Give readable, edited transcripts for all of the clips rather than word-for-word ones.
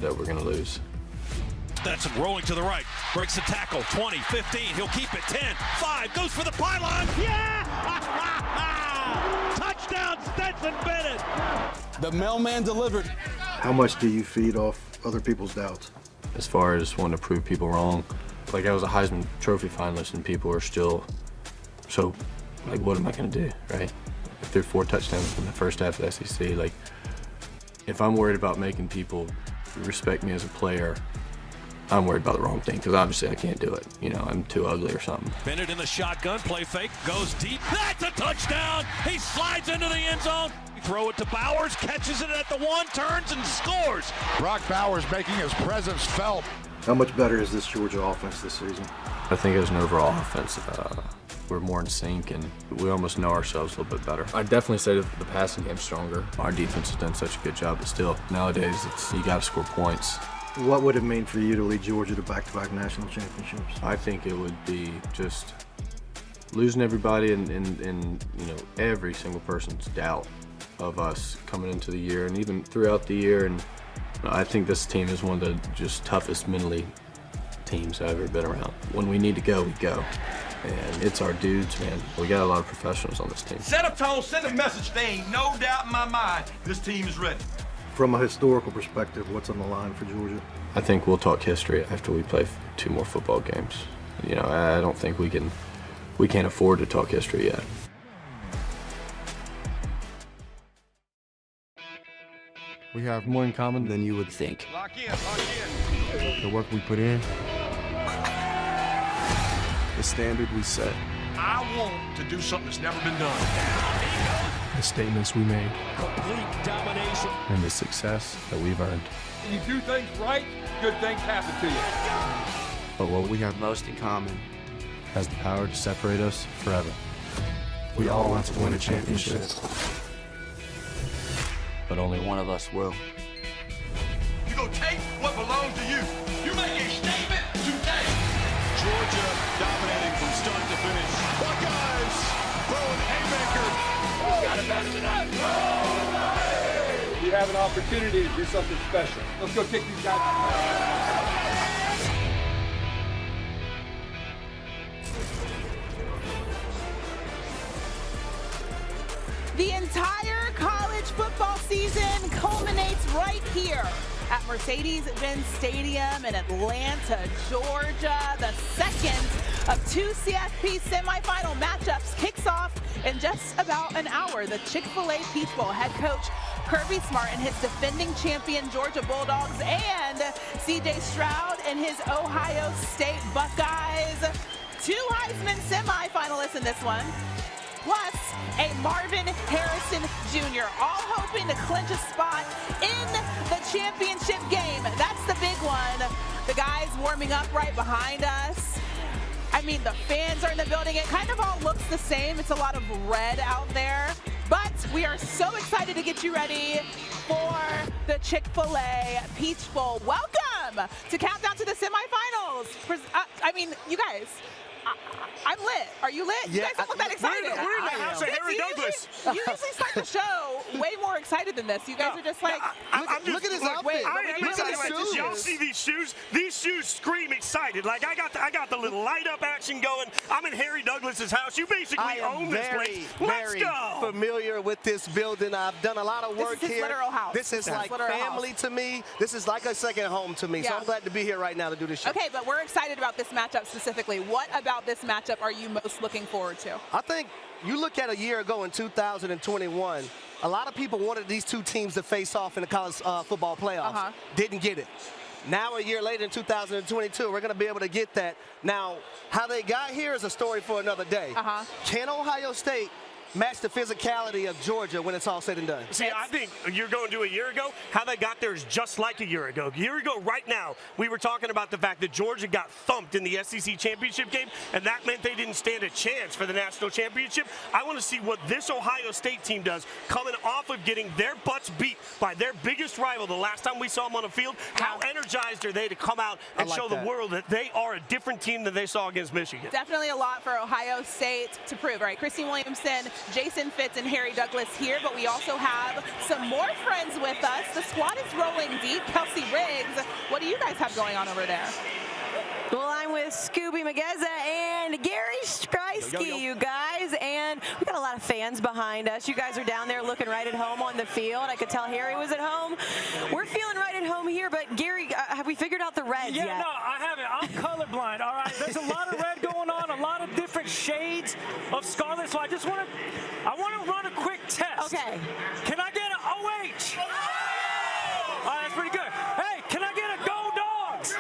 that we're going to lose. That's rolling to the right, breaks the tackle, 20, 15, he'll keep it, 10, 5, goes for the pylon, yeah! Touchdown, Stetson Bennett! The mailman delivered. How much do you feed off other people's doubts? As far as wanting to prove people wrong, like I was a Heisman Trophy finalist and people are still, so like what am I going to do, right? I threw 4 touchdowns in the first half of the SEC. Like, if I'm worried about making people respect me as a player, I'm worried about the wrong thing, because obviously I can't do it. You know, I'm too ugly or something. Bennett in the shotgun, play fake, goes deep. That's a touchdown! He slides into the end zone. Throw it to Bowers, catches it at the 1, turns and scores. Brock Bowers making his presence felt. How much better is this Georgia offense this season? I think as an overall offense, we're more in sync and we almost know ourselves a little bit better. I'd definitely say that the passing game's stronger. Our defense has done such a good job, but still, nowadays, you got to score points. What would it mean for you to lead Georgia to back-to-back national championships? I think it would be just losing everybody and you know, every single person's doubt of us coming into the year and even throughout the year. And I think this team is one of the just toughest mentally teams I've ever been around. When we need to go, we go. And it's our dudes, man. We got a lot of professionals on this team. Set a tone, send a message. There ain't no doubt in my mind this team is ready. From a historical perspective, what's on the line for Georgia? I think we'll talk history after we play 2 more football games. You know, I don't think we can't afford to talk history yet. We have more in common than you would think. Lock in. The work we put in, the standard we set. I want to do something that's never been done. The statements we made, Complete domination. And the success that we've earned. You do things right, good things happen to you. but what we have most in common has the power to separate us forever. We all want to win a championship, but only one of us will. You go take what belongs to you. You make a statement today. Georgia dominating from start to finish. Buckeyes throwing haymaker. Got it better than that. You have an opportunity to do something special. Let's go kick these guys. The entire college football season culminates right here at Mercedes-Benz Stadium in Atlanta, Georgia. The second of 2 CFP semifinal matchups kicks off in just about an hour. The Chick-fil-A Peach Bowl head coach Kirby Smart and his defending champion Georgia Bulldogs, and CJ Stroud and his Ohio State Buckeyes. 2 Heisman semifinalists in this one, plus a Marvin Harrison Jr., all hoping to clinch a spot in the championship game. That's the big one. The guys warming up right behind us. I mean, the fans are in the building. It kind of all looks the same. It's a lot of red out there. But we are so excited to get you ready for the Chick-fil-A Peach Bowl. Welcome to Countdown to the Semifinals. I mean, you guys, I'm lit. Are you lit? Yeah, you guys don't look that excited. We're in the house of Harry Douglas. You usually start the show way more excited than this. You guys are just like, look at his outfit. Y'all see these shoes? These shoes scream excited. Like I got the little light up action going. I'm in Harry Douglas's house. You basically own this place. Let's go. Familiar with this building. I've done a lot of work this is his here. literal house. This is like family to me. This is like a second home to me. So I'm glad to be here right now to do this show. Okay, but we're excited about this matchup specifically. What about this matchup are you most looking forward to? I think you look at a year ago in 2021, a lot of people wanted these 2 teams to face off in the college football playoffs. Didn't get it. Now a year later in 2022, we're going to be able to get that. Now, how they got here is a story for another day. Can Ohio State match the physicality of Georgia when it's all said and done? See, I think you're going to a year ago. How they got there is just like a year ago. A year ago, right now, we were talking about the fact that Georgia got thumped in the SEC championship game, and that meant they didn't stand a chance for the national championship. I want to see what this Ohio State team does, coming off of getting their butts beat by their biggest rival the last time we saw them on the field. How energized are they to come out and show the world that they are a different team than they saw against Michigan? Definitely a lot for Ohio State to prove. All right, Christine Williamson Jason Fitz and Harry Douglas here, but we also have some more friends with us. The squad is rolling deep. Kelsey Riggs, what do you guys have going on over there? Well, I'm with Skubie, Mageza, and Gary Striewski, you guys. And we got a lot of fans behind us. You guys are down there looking right at home on the field. I could tell Harry was at home. We're feeling right at home here, but Gary, have we figured out the reds yet? Yeah, no, I haven't. I'm colorblind, all right? There's a lot of red going on, a lot of different shades of scarlet, so I want to run a quick test. Okay. Can I get an OH? All right, that's pretty good. Hey, can I get a Go Dogs?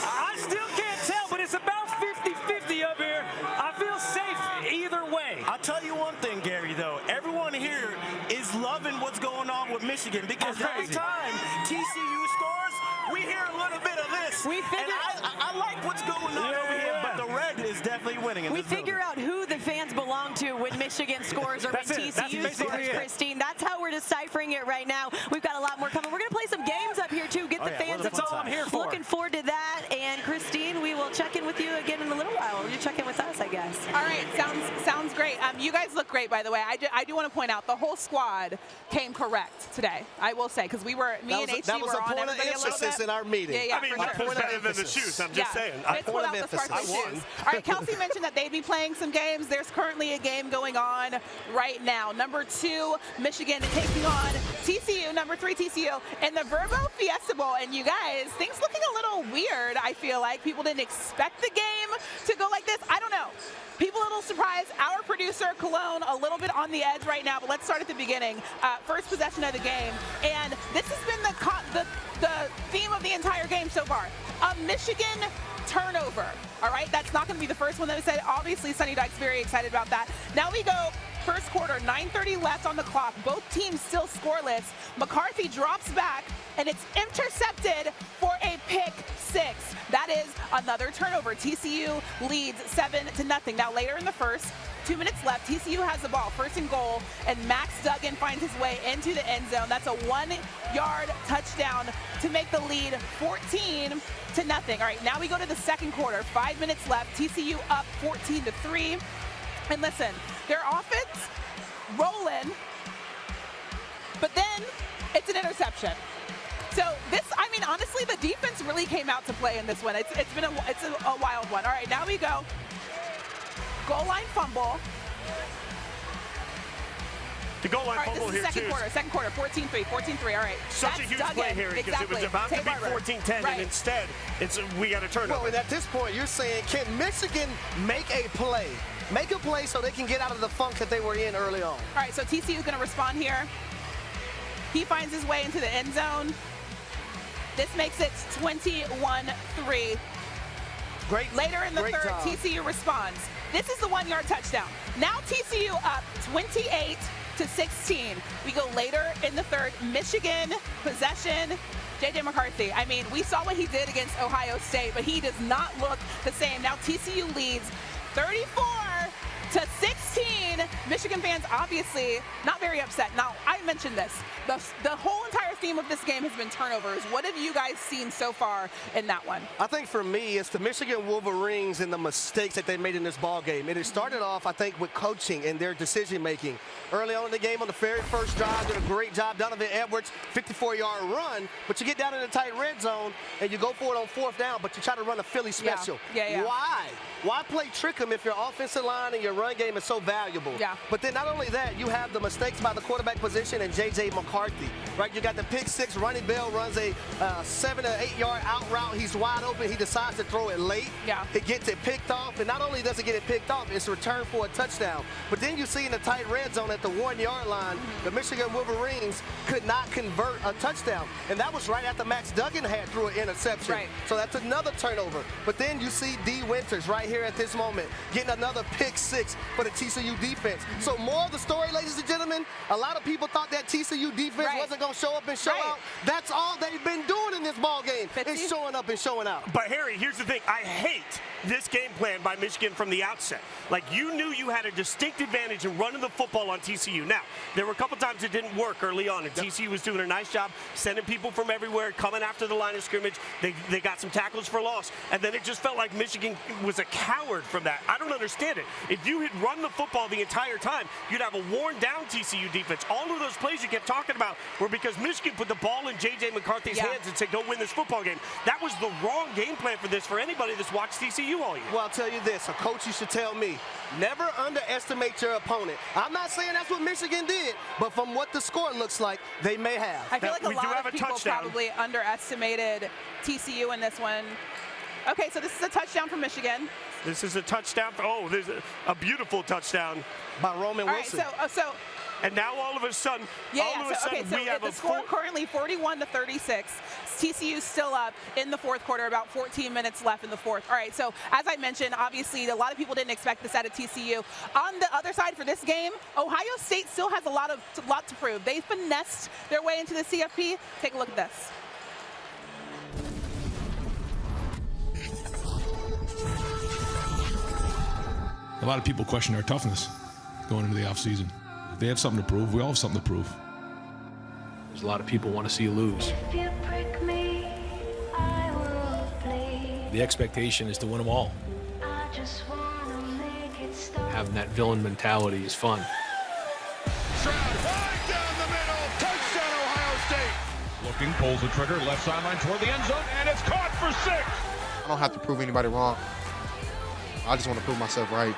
I still can't tell, but it's about 50-50 up here. I feel safe either way. I'll tell you one thing, Gary, though. Everyone here is loving what's going on with Michigan because every time TCU scores, we hear a little bit of this. And I like what's going on over here, but the red is definitely winning. We figure out who the fans belong to when Michigan scores or when TCU scores, Christine. That's how we're deciphering it right now. We've got a lot more coming. We're going to play some games up here, too. Get the fans That's all I'm here for. Looking forward to that. And, Christine, we will check in with you again in a little while. Or you check in with us, I guess. All right, sounds great. You guys look great, by the way. I do want to point out the whole squad came correct today, I will say, because me and HG were on everybody a little bit. That was a point of emphasis in our meeting. Yeah, I mean, yours is better than the shoes. I'm just saying. Fitz pulled out the sparkly shoes. All right, Kelsey mentioned that they'd be playing some games. There's currently a game going on right now. Number 2, Michigan taking on TCU, number 3 TCU, in the Verbo Fiesta Bowl. And you guys, things looking a little weird, I feel like. People didn't expect the game to go like this. I don't know. People a little surprised. Our producer, Cologne, a little bit on the edge right now, but let's start at the beginning. First possession of the game. And this has been the theme of the entire game so far. A Michigan turnover. All right, that's not going to be the first one that we said. Obviously, Sonny Dykes very excited about that. Now we go first quarter, 9:30 left on the clock. Both teams still scoreless. McCarthy drops back, and it's intercepted for a pick 6. That is another turnover. TCU leads 7-0. Now later in the first, 2 minutes left, TCU has the ball, first and goal, and Max Duggan finds his way into the end zone. That's a 1-yard touchdown to make the lead 14-0. All right, now we go to the second quarter, 5 minutes left, TCU up 14-3. And listen, their offense rolling, but then it's an interception. So this, I mean, honestly, the defense really came out to play in this one. It's a wild one. All right, now we go. Goal line fumble. The goal line fumble here, second quarter, 14-3. All right. Such a huge play here because it was about to be 14-10, and instead, we got a turnover. Well, and at this point, you're saying, can Michigan make a play? Make a play so they can get out of the funk that they were in early on. All right, so TCU is going to respond here. He finds his way into the end zone. This makes it 21-3. Later in the third, TCU responds. This is the 1-yard touchdown. Now TCU up 28-16. We go later in the third. Michigan possession. J.J. McCarthy. I mean, we saw what he did against Ohio State, but he does not look the same. Now TCU leads 34-16. Michigan fans obviously not very upset. Now, I mentioned this. The whole entire theme of this game has been turnovers. What have you guys seen so far in that one? I think for me, it's the Michigan Wolverines and the mistakes that they made in this ball game. And it started off, I think, with coaching and their decision-making. Early on in the game, on the very first drive, did a great job. Donovan Edwards, 54-yard run. But you get down in the tight red zone, and you go for it on 4th down, but you try to run a Philly special. Yeah. Why? Why play trick them if your offensive line and your run game is so valuable? Yeah. But then not only that, you have the mistakes by the quarterback position and J.J. McCarthy, right? You got the pick 6. Ronnie Bell runs a 7 or 8 yard out route. He's wide open. He decides to throw it late. Yeah. It gets it picked off, and not only does it get it picked off, it's returned for a touchdown. But then you see in the tight red zone at the 1-yard line, the Michigan Wolverines could not convert a touchdown, and that was right after Max Duggan had threw an interception. Right. So that's another turnover. But then you see D. Winters right here at this moment getting another pick 6 for the TCU defense. So more of the story, ladies and gentlemen, a lot of people thought that TCU defense wasn't going to show up and show out. That's all they've been doing in this ball game is showing up and showing out. But Harry, here's the thing. I hate this game plan by Michigan from the outset. Like, you knew you had a distinct advantage in running the football on TCU. Now, there were a couple times it didn't work early on, and TCU was doing a nice job sending people from everywhere, coming after the line of scrimmage. They got some tackles for loss, and then it just felt like Michigan was a coward from that. I don't understand it. If you had run the football the entire time, you'd have a worn-down TCU defense. All of those plays you kept talking about were because Michigan put the ball in J.J. McCarthy's hands and said, go win this football game. That was the wrong game plan for this, for anybody that's watched TCU all year. Well, I'll tell you this. A coach used to tell me, never underestimate your opponent. I'm not saying that's what Michigan did, but from what the score looks like, they may have. I feel like a lot of people probably underestimated TCU in this one. Okay, so this is a touchdown for Michigan. This is a touchdown. There's a beautiful touchdown by Roman Wilson. All right, so and now all of a sudden, we have the score currently 41-36. TCU still up in the fourth quarter, about 14 minutes left in the fourth. All right, so as I mentioned, obviously a lot of people didn't expect this out of TCU. On the other side for this game, Ohio State still has a lot to prove. They finessed their way into the CFP. Take a look at this. A lot of people question our toughness going into the offseason. They have something to prove. We all have something to prove. There's a lot of people want to see you lose. The expectation is to win them all. Having that villain mentality is fun. Stroud wide down the middle. Touchdown, Ohio State. Looking, pulls the trigger, left sideline toward the end zone, and it's caught for 6. I don't have to prove anybody wrong. I just want to prove myself right.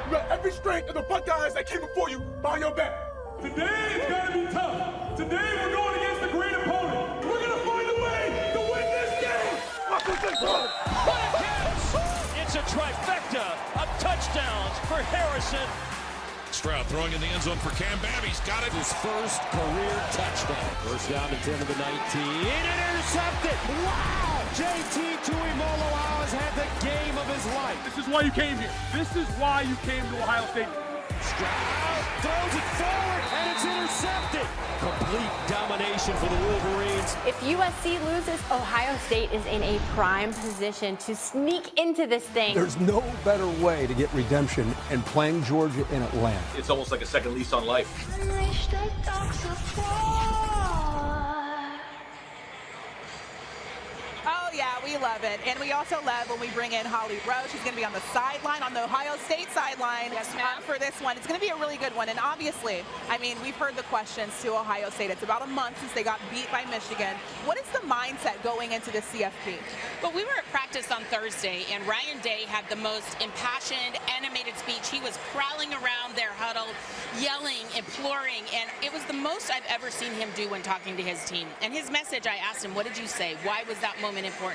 You got every strength of the Buckeyes that came before you by your back. Today it's going to be tough. Today we're going against a great opponent. We're going to find a way to win this game. What a catch! It's a trifecta of touchdowns for Harrison. Stroud throwing in the end zone for Cam Babb. He's got it. His first career touchdown. First down and 10 to the 19. Intercepted. Wow! JT Tuimoloau has had the game of his life. This is why you came here. This is why you came to Ohio State. Stroud throws it forward, and it's intercepted. Complete domination for the Wolverines. If USC loses, Ohio State is in a prime position to sneak into this thing. There's no better way to get redemption than playing Georgia in Atlanta. It's almost like a second lease on life. Oh, yeah, we love it. And we also love when we bring in Holly Rowe. She's going to be on the sideline, on the Ohio State sideline for this one. It's going to be a really good one. And obviously, I mean, we've heard the questions to Ohio State. It's about a month since they got beat by Michigan. What is the mindset going into the CFP? Well, we were at practice on Thursday, and Ryan Day had the most impassioned, animated speech. He was prowling around their huddle, yelling, imploring, and it was the most I've ever seen him do when talking to his team. And his message, I asked him, what did you say? Why was that moment important?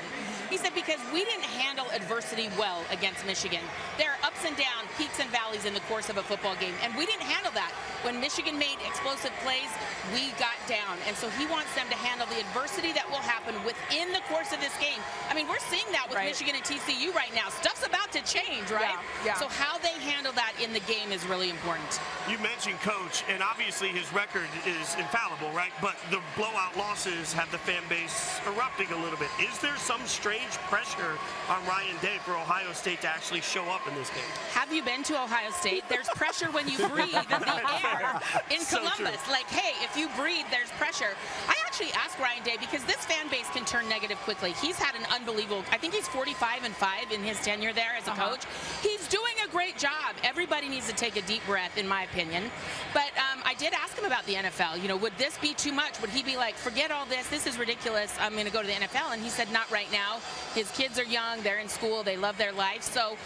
He said, because we didn't handle adversity well against Michigan. There are ups and downs, peaks and valleys in the course of a football game, and we didn't handle that. When Michigan made explosive plays, we got down. And so he wants them to handle the adversity that will happen within the course of this game. I mean, we're seeing that with Michigan and TCU right now. Stuff's about to change, right? Yeah. So how they handle that in the game is really important. You mentioned Coach, and obviously his record is infallible, right? But the blowout losses have the fan base erupting a little bit. Is there some strange pressure on Ryan Day for Ohio State to actually show up in this game? Have you been to Ohio State? There's pressure when you breathe in the air in Columbus. Like, hey, if you breathe, there's pressure. I actually asked Ryan Day because this fan base can turn negative quickly. He's had an unbelievable, I think he's 45-5 in his tenure there as a coach. He's doing a great job. Everybody needs to take a deep breath, in my opinion. But I did ask him about the NFL. You know, would this be too much? Would he be like, forget all this, this is ridiculous, I'm going to go to the NFL? And he said, not right now. His kids are young, they're in school, they love their life. So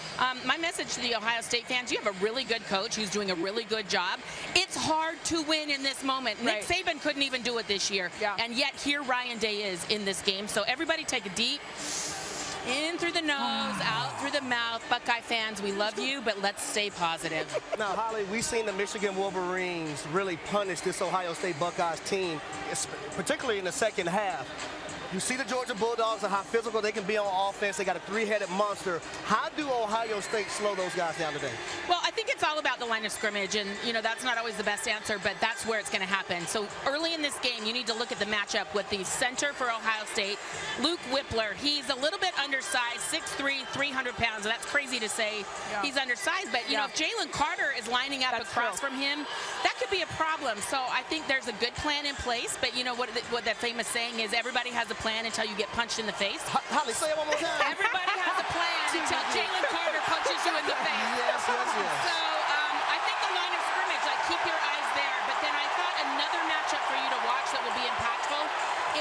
my message to the Ohio State fans, you have a really good coach who's doing a really good job. It's hard to win in this moment. Nick Saban couldn't even do it this year. And yet here Ryan Day is in this game. So everybody take a deep in through the nose, out through the mouth. Buckeye fans, we love you, but let's stay positive. Now, Holly, we've seen the Michigan Wolverines really punish this Ohio State Buckeyes team, particularly in the second half. You see the Georgia Bulldogs and how physical they can be on offense. They got a three-headed monster. How do Ohio State slow those guys down today? Well, I think it's all about the line of scrimmage, and that's not always the best answer, but that's where it's going to happen. So early in this game, you need to look at the matchup with the center for Ohio State, Luke Whippler. He's a little bit undersized, 6'3", 300 pounds. That's crazy to say he's undersized, but if Jalen Carter is lining up across from him, that could be a problem. So I think there's a good plan in place, but what that famous saying is, everybody has a plan until you get punched in the face. Holly, say it one more time. Everybody has a plan until Jalen Carter punches you in the face. Yes. So I think the line of scrimmage, keep your eyes there. But then I thought another matchup for you to watch that will be impactful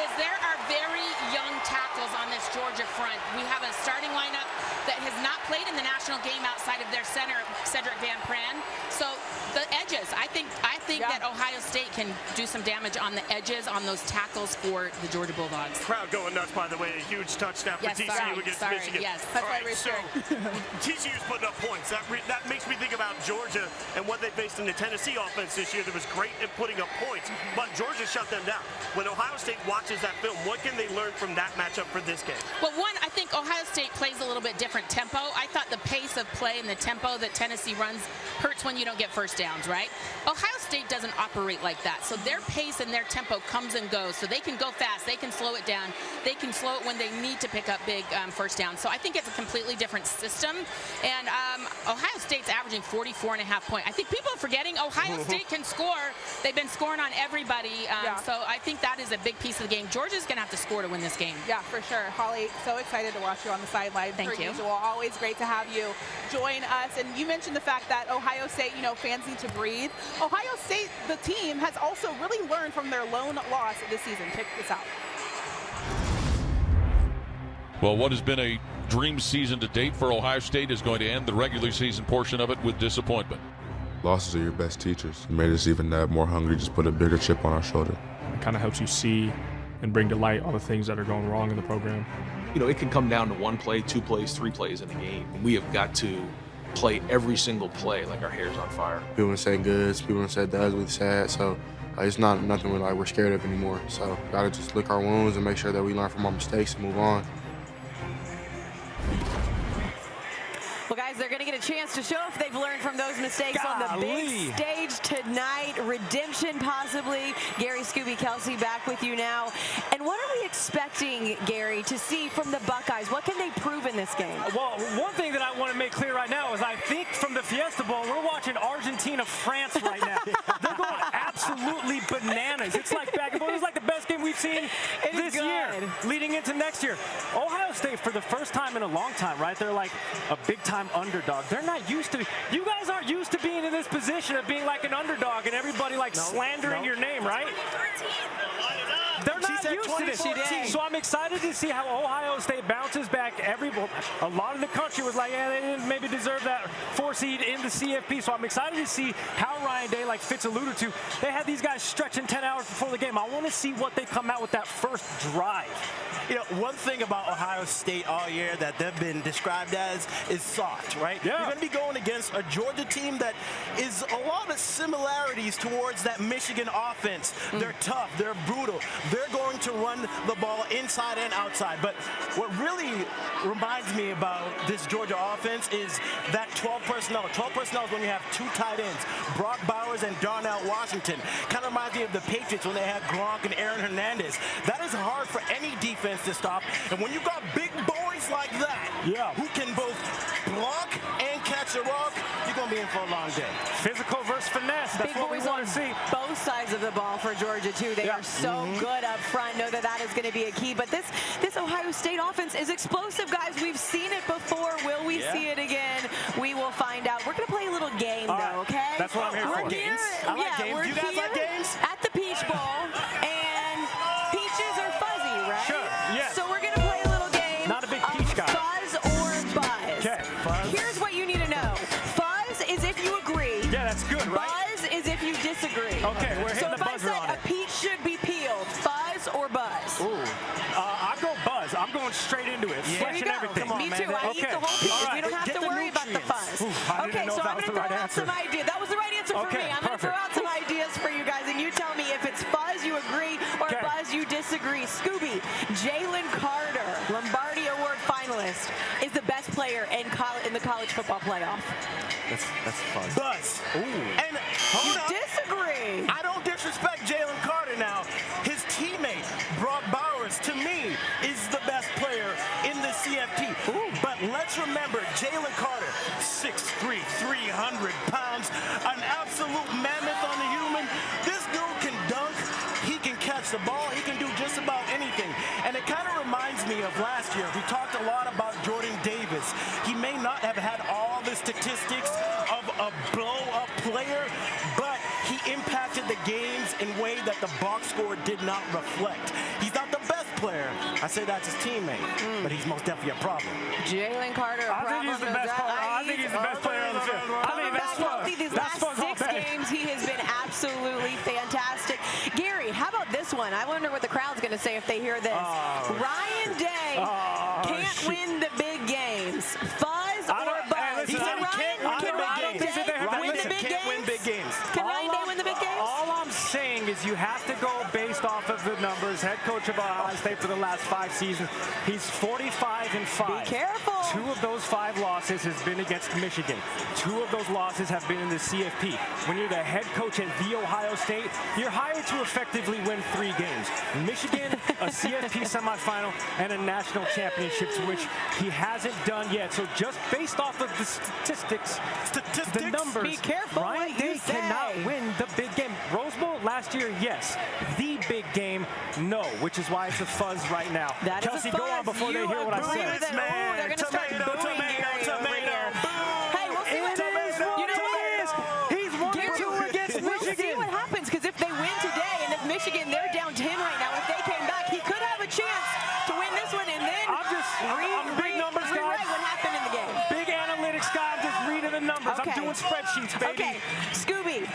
is there are very young tackles on this Georgia front. We have a starting lineup that has not played in the national game outside of their center, Cedric Van Pran. So the edges, I think that Ohio State can do some damage on the edges on those tackles for the Georgia Bulldogs. Crowd going nuts, by the way. A huge touchdown for TCU against Michigan. Yes, all right, so TCU's putting up points. That makes me think about Georgia and what they faced in the Tennessee offense this year that was great at putting up points. But Georgia shut them down. When Ohio State watches that film, what can they learn from that matchup for this game? Well, one, I think Ohio State plays a little bit different tempo. I thought the pace of play and the tempo that Tennessee runs hurts when you don't get first downs, right? Ohio State doesn't operate like that. So their pace and their tempo comes and goes. So they can go fast. They can slow it down. They can slow it when they need to pick up big first downs. So I think it's a completely different system. And Ohio State's averaging 44.5 points. I think people are forgetting Ohio State can score. They've been scoring on everybody. So I think that is a big piece of the game. Georgia's going to have to score to win this game. Yeah, for sure. Holly, so excited to watch you on the sideline. Thank you. Usual. Always great to have you join us. And you mentioned the fact that Ohio State, fans need to breathe. Ohio State, the team, has also really learned from their lone loss this season. Check this out. Well, what has been a dream season to date for Ohio State is going to end the regular season portion of it with disappointment. Losses are your best teachers. It made us even that more hungry, just put a bigger chip on our shoulder. It kind of helps you see and bring to light all the things that are going wrong in the program. It can come down to one play, two plays, three plays in a game. We have got to play every single play like our hair's on fire. People want to say goods, people want to say the ugly, sad, so it's not nothing we're scared of anymore. So gotta just lick our wounds and make sure that we learn from our mistakes and move on. Well, guys, they're going to get a chance to show if they've learned from those mistakes on the big stage tonight. Redemption, possibly. Gary, Skubie, Kelsey, back with you now. And what are we expecting, Gary, to see from the Buckeyes? What can they prove in this game? Well, one thing that I want to make clear right now is I think from the Fiesta Bowl, we're watching Argentina-France right now. They're going absolutely bananas. It's like back and forth. It's like the best game we've seen this year, leading into next year. Ohio State, for the first time in a long time, right? They're like a big-time underdog. They're not used to, you guys aren't used to being in this position of being like an underdog and everybody slandering your name, right? They're not used to this. So I'm excited to see how Ohio State bounces back. A lot of the country was like, yeah, they didn't maybe deserve that 4 seed in the CFP. So I'm excited to see how Ryan Day, like Fitz alluded to, they had these guys stretching 10 hours before the game. I want to see what they come out with that first drive. One thing about Ohio State all year that they've been described as is soft, right? Yeah. You're going to be going against a Georgia team that is a lot of similarities towards that Michigan offense. They're tough. They're brutal. They're going to run the ball inside and outside. But what really reminds me about this Georgia offense is that 12 personnel. 12 personnel is when you have 2 tight ends, Brock Bowers and Darnell Washington. Kind of reminds me of the Patriots when they had Gronk and Aaron Hernandez. That is hard for any defense to stop. And when you got big boys like that, who can both block and catch the rock, you're going to be in for a long day. Physical versus finesse. That's what we want to see. Both sides of the ball for Georgia, too. They are so good up front. Know that is going to be a key. But this Ohio State offense is explosive, guys. We've seen it before. Will we see it again? We will find out. We're going to play a little game, though, okay? That's what I'm here for. Games. I like games. Do you guys like games? At the Peach Bowl. And peaches are fuzzy, right? Sure, yes. So we're going to play a little game. Not a big peach guy. Fuzz or buzz. Okay, fuzz. Here's what you need to know. Fuzz is if you agree. Yeah, that's good, right? Buzz is if you disagree. Okay, we're hitting the buzzer on it. So if I said a peach should be peeled, fuzz or buzz? Ooh. I go buzz. I'm going straight into it. Flesh and everything. Come on, me too. I eat the whole peach. We don't have to worry about the fuzz. Okay, so I'm going to throw out some ideas. That was the right answer for me. I'm going to throw out some ideas for you guys, and you tell me if it's fuzz you agree or buzz you disagree. Skubie, Jalen Carter, Lombardi Award finalist, is the best player in the college football playoff. That's fun. Buzz. Ooh. And hold on. Disagree. I don't disrespect Jalen Carter now. His teammate, Brock Bowers, to me, is the best player in the CFP. Ooh. But let's remember, Jalen Carter, 6'3", 300 pounds, an absolute mammoth on the human. This dude can dunk. He can catch the ball. He can do just about anything. And it kind of reminds me of last year. We talked a lot about Jordan Davis. He may not have had all the statistics of a blow-up player, but he impacted the games in a way that the box score did not reflect. He's not the best player. I say that's his teammate, but he's most definitely a problem. Jalen Carter, I think he's the best player. I think he's the best player on the field. I think that's fun. These last 6 games, he has been absolutely fantastic. Gary, how about this one? I wonder what the crowd's going to say if they hear this. Ryan Day can't win the big games. Fuzz or Buzz? He said Ryan can't win the big games. Can Ryan Day win the big games? All I'm saying is you have to go based off of the numbers. Head coach of Ohio State for the last 5 seasons. He's 45-5. Be careful. 2 of those 5 losses has been against Michigan. 2 of those losses have been in the CFP. When you're the head coach at The Ohio State, you're hired to effectively win 3 games. Michigan, a CFP semifinal, and a national championship, which he hasn't done yet. So just based off of the statistics, the numbers, be careful Ryan Day cannot win the big game. Rose Bowl last year, yes. The big game, no, which is why it's a fuzz right now. That Kelsey, is a fuzz. go on before they hear what I said. They're going to start booing Gary over here. Hey, we'll see what He's 1-2 against Michigan. We'll see what happens, because if they win today, and if Michigan, they're down 10 right now, if they came back, he could have a chance to win this one, and then I'm big numbers guy. Rewrite what happened in the game. Big analytics guy. I'm just reading the numbers. Okay. I'm doing spreadsheets, baby. Okay, Skubie,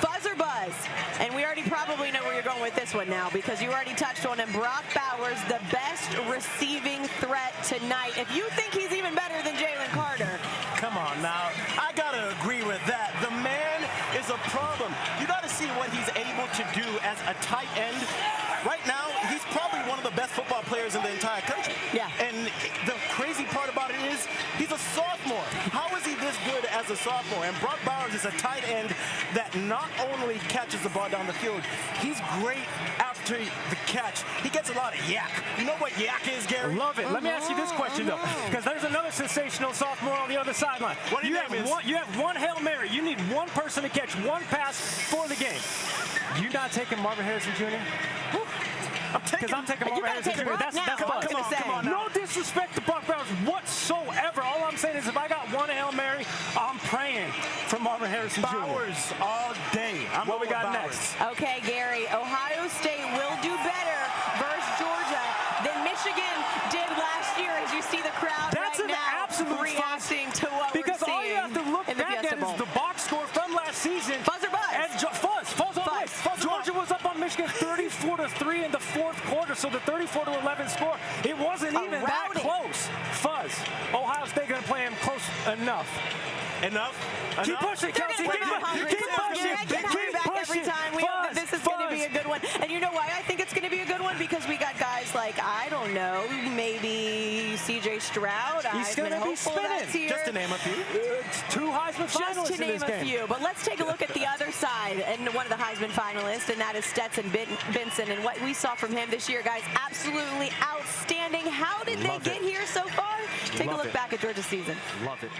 fuzz or buzz? And we already probably know where you're going with this one now, because you already touched on him. Brock Bowers, the best receiving threat tonight. If you think he's even better than Jalen Carter. Come on now. I got to agree with that. The man is a problem. You got to see what he's able to do as a tight end. Right now, he's probably one of the best football players in the entire country. Yeah. And the crazy part about it is he's a sophomore. How is he this good as a sophomore? And Brock Bowers is a tight end that not only catches the ball down the field, he's great after the catch. He gets a lot of yak. You know what yak is, Gary? Love it. Let me ask you this question, though, because there's another sensational sophomore on the other sideline. What do you have you have one Hail Mary. You need one person to catch one pass for the game. You not taking Marvin Harrison Jr.? Because I'm taking Marvin Harrison Jr. That's come on now. No disrespect to Brock Bowers whatsoever. All I'm saying is if I got one Hail Mary, I'm praying for Marvin Harrison Jr. Bowers all day. What we got next? Okay, Gary, Ohio State will do better versus Georgia than Michigan did last year, as you see the crowd reacting to what because we're seeing. All you have to look in the back Fiesta at Bowl. is the box score from last season. Fuzz or buzz? And fuzz all day. Georgia was up on Michigan 34-3 in the 4th quarter, so the 34-11 score, it wasn't even that close. Fuzz. Ohio State going to play him close enough. Enough? Keep pushing, Kelsey. Keep pushing. Every time we hope that this is going to be a good one. And you know why I think it's going to be a good one? Because we got guys like, I don't know, maybe C.J. Stroud. He's going to be spinning. Just to name a few. 2 Heisman finalists Just to name a few. But let's take a look at the other side and one of the Heisman finalists, and that is Stetson Benson. And what we saw from him this year, guys, absolutely outstanding. How did they get here so far? Take a look back at Georgia's season. Love it.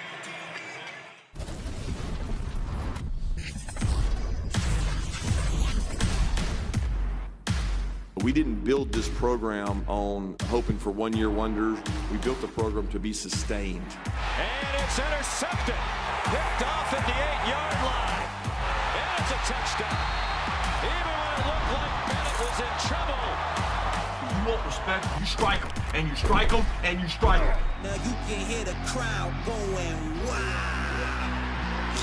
We didn't build this program on hoping for one-year wonders. We built the program to be sustained. And it's intercepted. Picked off at the 8-yard line. And it's a touchdown. Even when it looked like Bennett was in trouble. You want respect, you strike them. And you strike them, and you strike them. Now you can hear the crowd going, wow.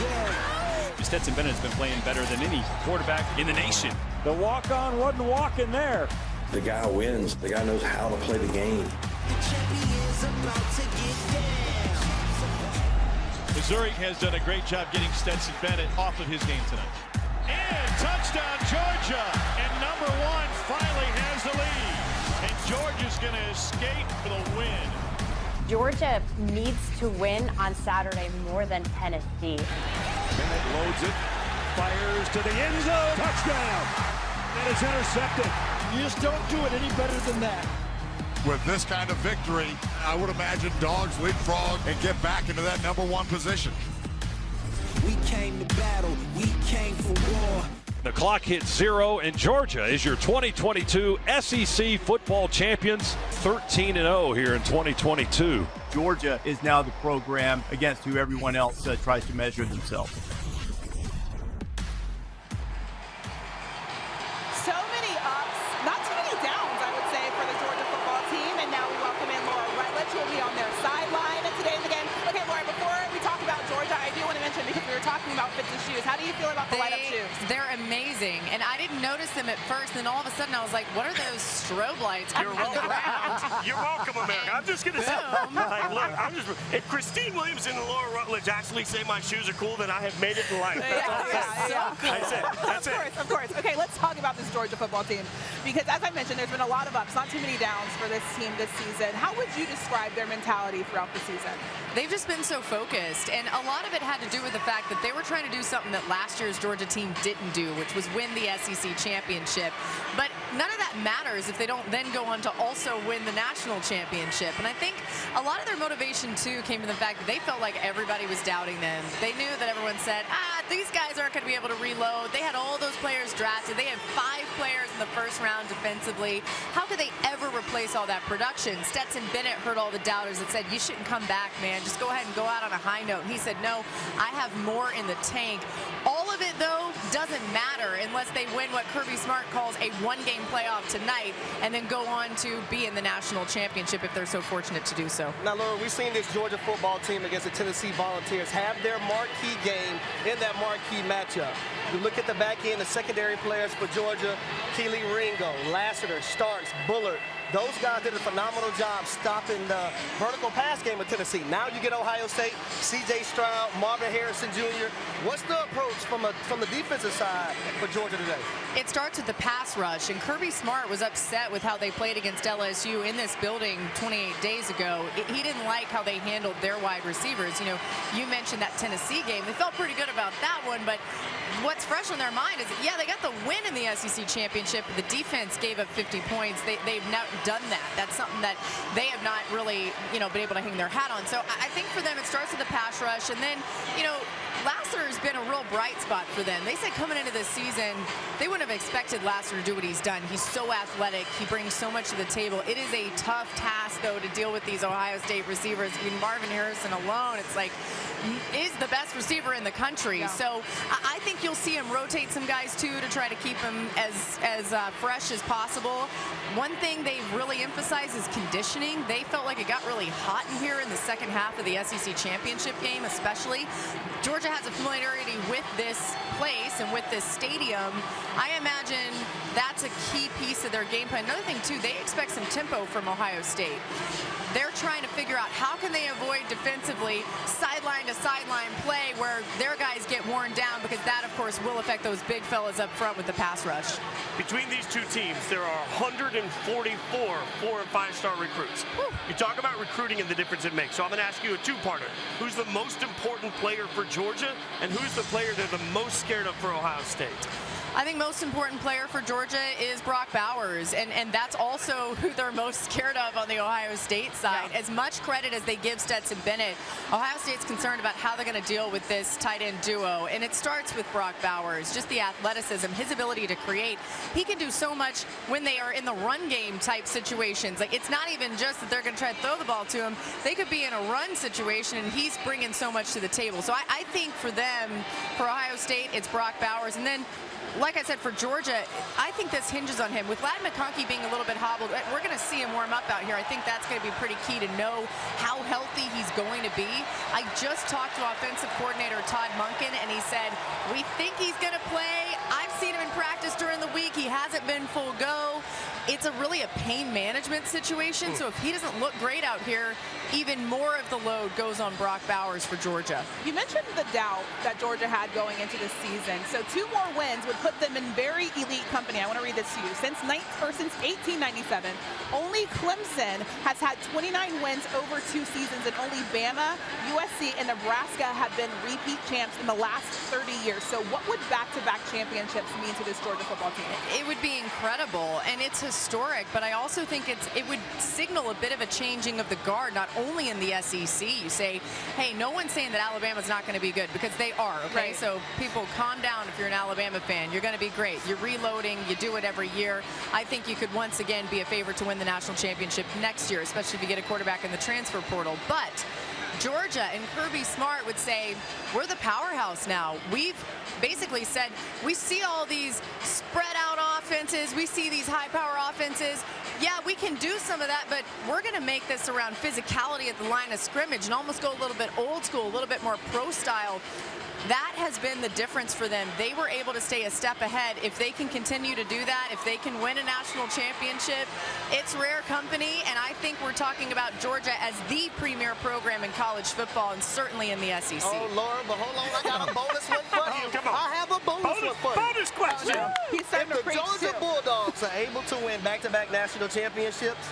Yeah. Stetson Bennett has been playing better than any quarterback in the nation. The walk-on wasn't walking there. The guy wins. The guy knows how to play the game. The champion's about to get down. Missouri has done a great job getting Stetson Bennett off of his game tonight. And touchdown, Georgia. And number 1 finally has the lead. And Georgia's going to escape for the win. Georgia needs to win on Saturday more than Tennessee. Bennett loads it, fires to the end zone. Touchdown. And it's intercepted. You just don't do it any better than that. With this kind of victory, I would imagine dogs leapfrog and get back into that #1 position. We came to battle. We came for war. The clock hits 0, and Georgia is your 2022 SEC football champions, 13-0 here in 2022. Georgia is now the program against who everyone else tries to measure themselves. So many ups, not too many downs, I would say, for the Georgia football team. And now we welcome in Rutledge, who will be on their sideline today in the game. Okay, Laura, before we talk about Georgia, I do want to mention, because we were talking about Fitz's shoes, how do you feel about the light-up shoes? They're amazing, and I didn't notice them at first, and all of a sudden I was like, what are those strobe lights coming from the ground? You're welcome, America. I'm just going to say, like, look, if Christine Williamson and Laura Rutledge actually say my shoes are cool, then I have made it in life. That's all I'm saying. Yeah. That's it. That's Of course. Okay, let's talk about this Georgia football team, because as I mentioned, there's been a lot of ups, not too many downs for this team this season. How would you describe their mentality throughout the season? They've just been so focused, and a lot of it had to do with the fact that they were trying to do something that last year's Georgia team didn't do, which was win the SEC championship. But none of that matters if they don't then go on to also win the national championship. And I think a lot of their motivation, too, came from the fact that they felt like everybody was doubting them. They knew that everyone said, these guys aren't going to be able to reload. They had all those players drafted. They had 5 players in the first round defensively. How could they ever replace all that production? Stetson Bennett heard all the doubters that said, you shouldn't come back, man. Just go ahead and go out on a high note. And he said, no, I have more in the tank. All of it, though, doesn't matter unless they win what Kirby Smart calls a one-game playoff tonight and then go on to be in the national championship if they're so fortunate to do so. Now, Laura, we've seen this Georgia football team against the Tennessee Volunteers have their marquee game in that marquee matchup. You look at the back end, the secondary players for Georgia, Keely Ringo, Lassiter, Starks, Bullard. Those guys did a phenomenal job stopping the vertical pass game of Tennessee. Now you get Ohio State, C.J. Stroud, Marvin Harrison Jr. What's the approach from the defensive side for Georgia today? It starts with the pass rush, and Kirby Smart was upset with how they played against LSU in this building 28 days ago. He didn't like how they handled their wide receivers. You know, you mentioned that Tennessee game. They felt pretty good about that one, but what's fresh on their mind is, yeah, they got the win in the SEC championship. The defense gave up 50 points. They've not done that. That's something that they have not really, been able to hang their hat on. So I think for them, it starts with the pass rush, and then, Lassiter has been a real bright spot for them. They said coming into this season, they wouldn't have expected Lassiter to do what he's done. He's so athletic. He brings so much to the table. It is a tough task, though, to deal with these Ohio State receivers. I mean, Marvin Harrison alone, it's like, is the best receiver in the country. Yeah. So I think you'll see him rotate some guys, too, to try to keep him as fresh as possible. One thing they really emphasize is conditioning. They felt like it got really hot in here in the second half of the SEC championship game, especially. Georgia has a familiarity with this place and with this stadium. I imagine that's a key piece of their game plan. Another thing, too, they expect some tempo from Ohio State. They're trying to figure out how can they avoid defensively sideline to sideline play where their guys get worn down, because that, of course, will affect those big fellas up front with the pass rush. Between these two teams, there are 144 4- and 5-star recruits. Woo. You talk about recruiting and the difference it makes. So I'm going to ask you a two-parter. Who's the most important player for Georgia, and who's the player they're the most scared of for Ohio State? I think most important player for Georgia is Brock Bowers, and that's also who they're most scared of on the Ohio State side. Yeah. As much credit as they give Stetson Bennett, Ohio State's concerned about how they're going to deal with this tight end duo, and it starts with Brock Bowers. Just the athleticism, his ability to create. He can do so much when they are in the run game type situations. Like, it's not even just that they're going to try to throw the ball to him. They could be in a run situation, and he's bringing so much to the table. So I think for them, for Ohio State, it's Brock Bowers. And then, like I said, for Georgia, I think this hinges on him. With Ladd McConkey being a little bit hobbled, we're going to see him warm up out here. I think that's going to be pretty key to know how healthy he's going to be. I just talked to offensive coordinator Todd Monken, and he said, we think he's going to play. I've seen him in practice during the week. He hasn't been full go. it's really a pain management situation. So if he doesn't look great out here, even more of the load goes on Brock Bowers for Georgia. You mentioned the doubt that Georgia had going into this season. So 2 more wins would put them in very elite company. I want to read this to you. Since 1897, only Clemson has had 29 wins over 2 seasons, and only Bama, USC, and Nebraska have been repeat champs in the last 30 years. So what would back-to-back championships mean to this Georgia football team? It would be incredible, and it's historic, but I also think it would signal a bit of a changing of the guard, not only in the SEC. You say, hey, no one's saying that Alabama's not going to be good, because they are, okay? Right. So people, calm down if you're an Alabama fan. You're going to be great. You're reloading. You do it every year. I think you could once again be a favorite to win the national championship next year, especially if you get a quarterback in the transfer portal. But Georgia and Kirby Smart would say, we're the powerhouse now. We've basically said, we see all these spread out offenses. We see these high power offenses. Yeah, we can do some of that, but we're going to make this around physicality at the line of scrimmage and almost go a little bit old school, a little bit more pro style. That has been the difference for them. They were able to stay a step ahead. If they can continue to do that, if they can win a national championship, it's rare company, and I think we're talking about Georgia as the premier program in college football and certainly in the SEC. Oh, Laura, but hold on, I got a bonus one for you. Come on. I have a bonus one for you. Bonus question. He's starting to If the preach Georgia too. Bulldogs are able to win back-to-back national championships,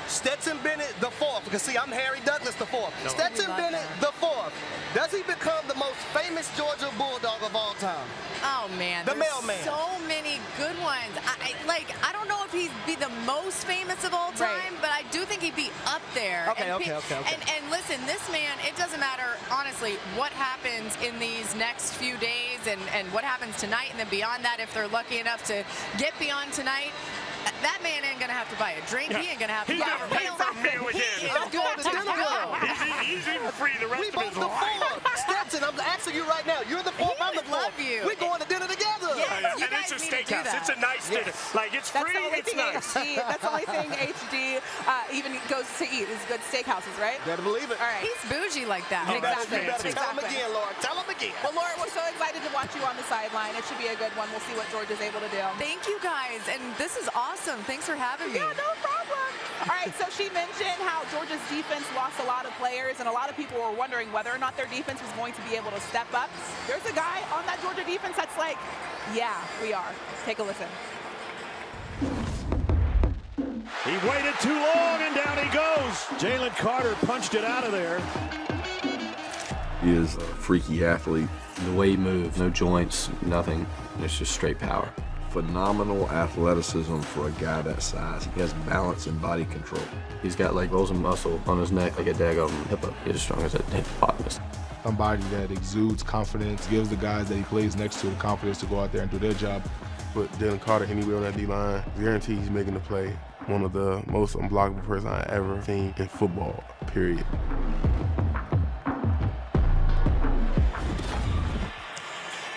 Stetson Bennett the 4th, because see, I'm Harry Douglas the 4th. No. Stetson Bennett the 4th. Does he become the most famous Georgia Bulldog of all time? Oh man, The there's mailman. so many good ones. I don't know if he'd be the most famous of all time, but I do think he'd be up there. Okay. And listen, this man, it doesn't matter, honestly, what happens in these next few days and what happens tonight and then beyond that, if they're lucky enough to get beyond tonight. That man ain't gonna have to buy a drink. He ain't gonna have to buy a pay for a meal He again. is good to go. He's even free the rest We of both his the life. 4th. Stetson, I'm asking you right now. You're the 4th. I'm the 4th. love you. We're going to dinner together. Yes, you And guys it's a need to do steakhouse. that. It's a nice dinner. Like, it's free, it's nice. That's the only thing HD even goes to eat is good steakhouses, right? Better believe it. All right. He's bougie like that. You better tell him Exactly. again, Laura. Tell him again. Well, Laura, we're so excited to watch you on the sideline. It should be a good one. We'll see what Georgia's able to do. Thank you guys, and this is awesome. Thanks for having me. Yeah, no problem. All right, so she mentioned how Georgia's defense lost a lot of players, and a lot of people were wondering whether or not their defense was going to be able to step up. There's a guy on that Georgia defense that's like, yeah, we are. Take a listen. He waited too long, and down he goes. Jalen Carter punched it out of there. He is a freaky athlete. The way he moves, no joints, nothing. It's just straight power. Phenomenal athleticism for a guy that size. He has balance and body control. He's got like rolls of muscle on his neck like a daggone hippo. He's as strong as a hippopotamus. Somebody that exudes confidence, gives the guys that he plays next to the confidence to go out there and do their job. Put Jalen Carter anywhere on that D-line, guarantee he's making the play. One of the most unblockable person I ever seen in football, period.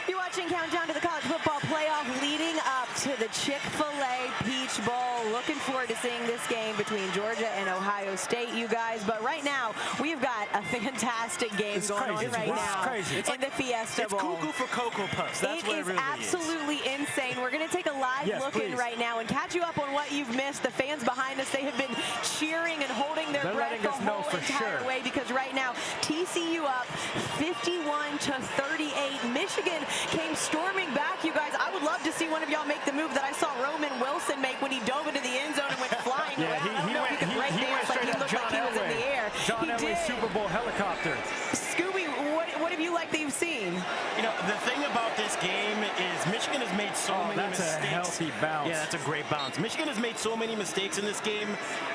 You're watching Countdown to the College Football Playoff leading up to the Chick-fil-A Peach Bowl. Looking forward to seeing this game between Georgia and Ohio State, you guys. But right now, we've got a fantastic game going on right now in the Fiesta Bowl. It's cuckoo for Cocoa Puffs. That's what it really is. Absolutely insane. We're going to take a live look in right now and catch you up on what you've missed. The fans behind us, they have been cheering and holding their breath the whole entire way, because right now, TCU up 51-38. Michigan came storming back, you guys. I would love to see one of y'all make the move that I saw Williamson make when he dove into the end zone and went flying around. I don't know if he could break dance, like he looked like he was in the air. John Elway's Super Bowl helicopter. Skubie, what have you liked that you've seen? You know, the thing about this game is Michigan has made so many mistakes. That's a healthy bounce. Yeah, that's a great bounce. Michigan has made so many mistakes in this game,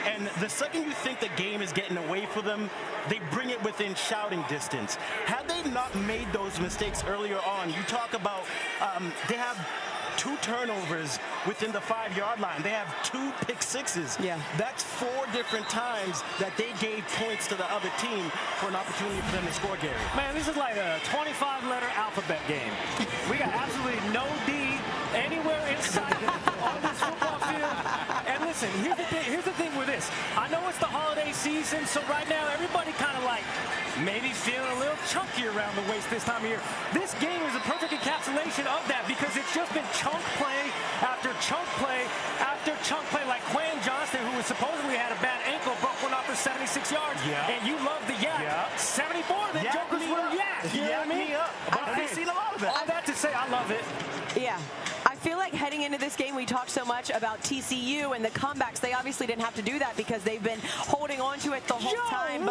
and the second you think the game is getting away from them, they bring it within shouting distance. Had they not made those mistakes earlier on, you talk about they have 2 turnovers within the 5-yard line. They have 2 pick sixes. Yeah. That's 4 different times that they gave points to the other team for an opportunity for them to score, Gary. Man, this is like a 25-letter alphabet game. We got absolutely no D anywhere inside on this football field. And listen, here's the thing with this. I know it's the holiday season, so right now everybody kind of like maybe feeling a little chunky around the waist this time of year. This game is a perfect encapsulation of that because it's just been chunk play after chunk play after chunk play, like Quinn Johnston, who was supposedly had a bad ankle, broke one off for 76 yards, and you love the yak. 74, the Jokers were yak. You know what I mean? I've seen a lot of that. All that to say, I love it. Yeah. I feel like heading into this game, we talked so much about TCU and the comebacks. They obviously didn't have to do that because they've been holding on to it the whole time.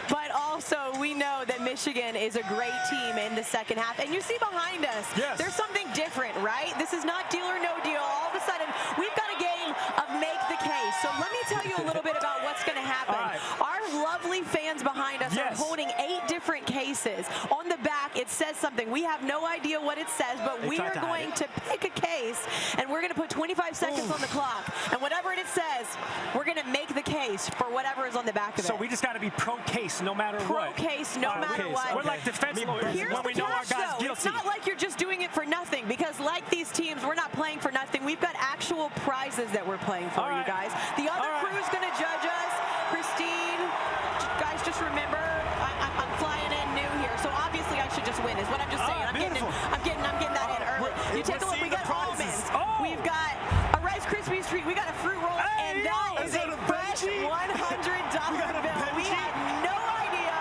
But also, we know that Michigan is a great team in the second half. And you see behind us, there's something different, right? This is not deal or no deal. All of a sudden, we've got a game of make the case. So let me tell you a little bit about what's going to happen. Our lovely fans behind us are holding 8 different cases. On the back, it says something. We have no idea what it says, but we are going to pick a case, and we're going to put 25 seconds on the clock. And whatever it says, we're going to make the case for whatever is on the back of it. So we just got to be pro-case no matter what. Pro-case no matter what. We're like defense lawyers when we know our guy's guilty. It's not like you're just doing it for nothing, because like these teams, we're not playing for nothing. We've got actual prizes that we're playing for, you guys. The other crew's going to judge us. Christine, guys, just remember, I'm flying in new here, so obviously I should just win, is what I'm just saying. I'm getting that in early. You take a look, we got almonds. We've got a Rice Krispies treat. We got a fruit roll, and that is a fresh $100 bill. We have no idea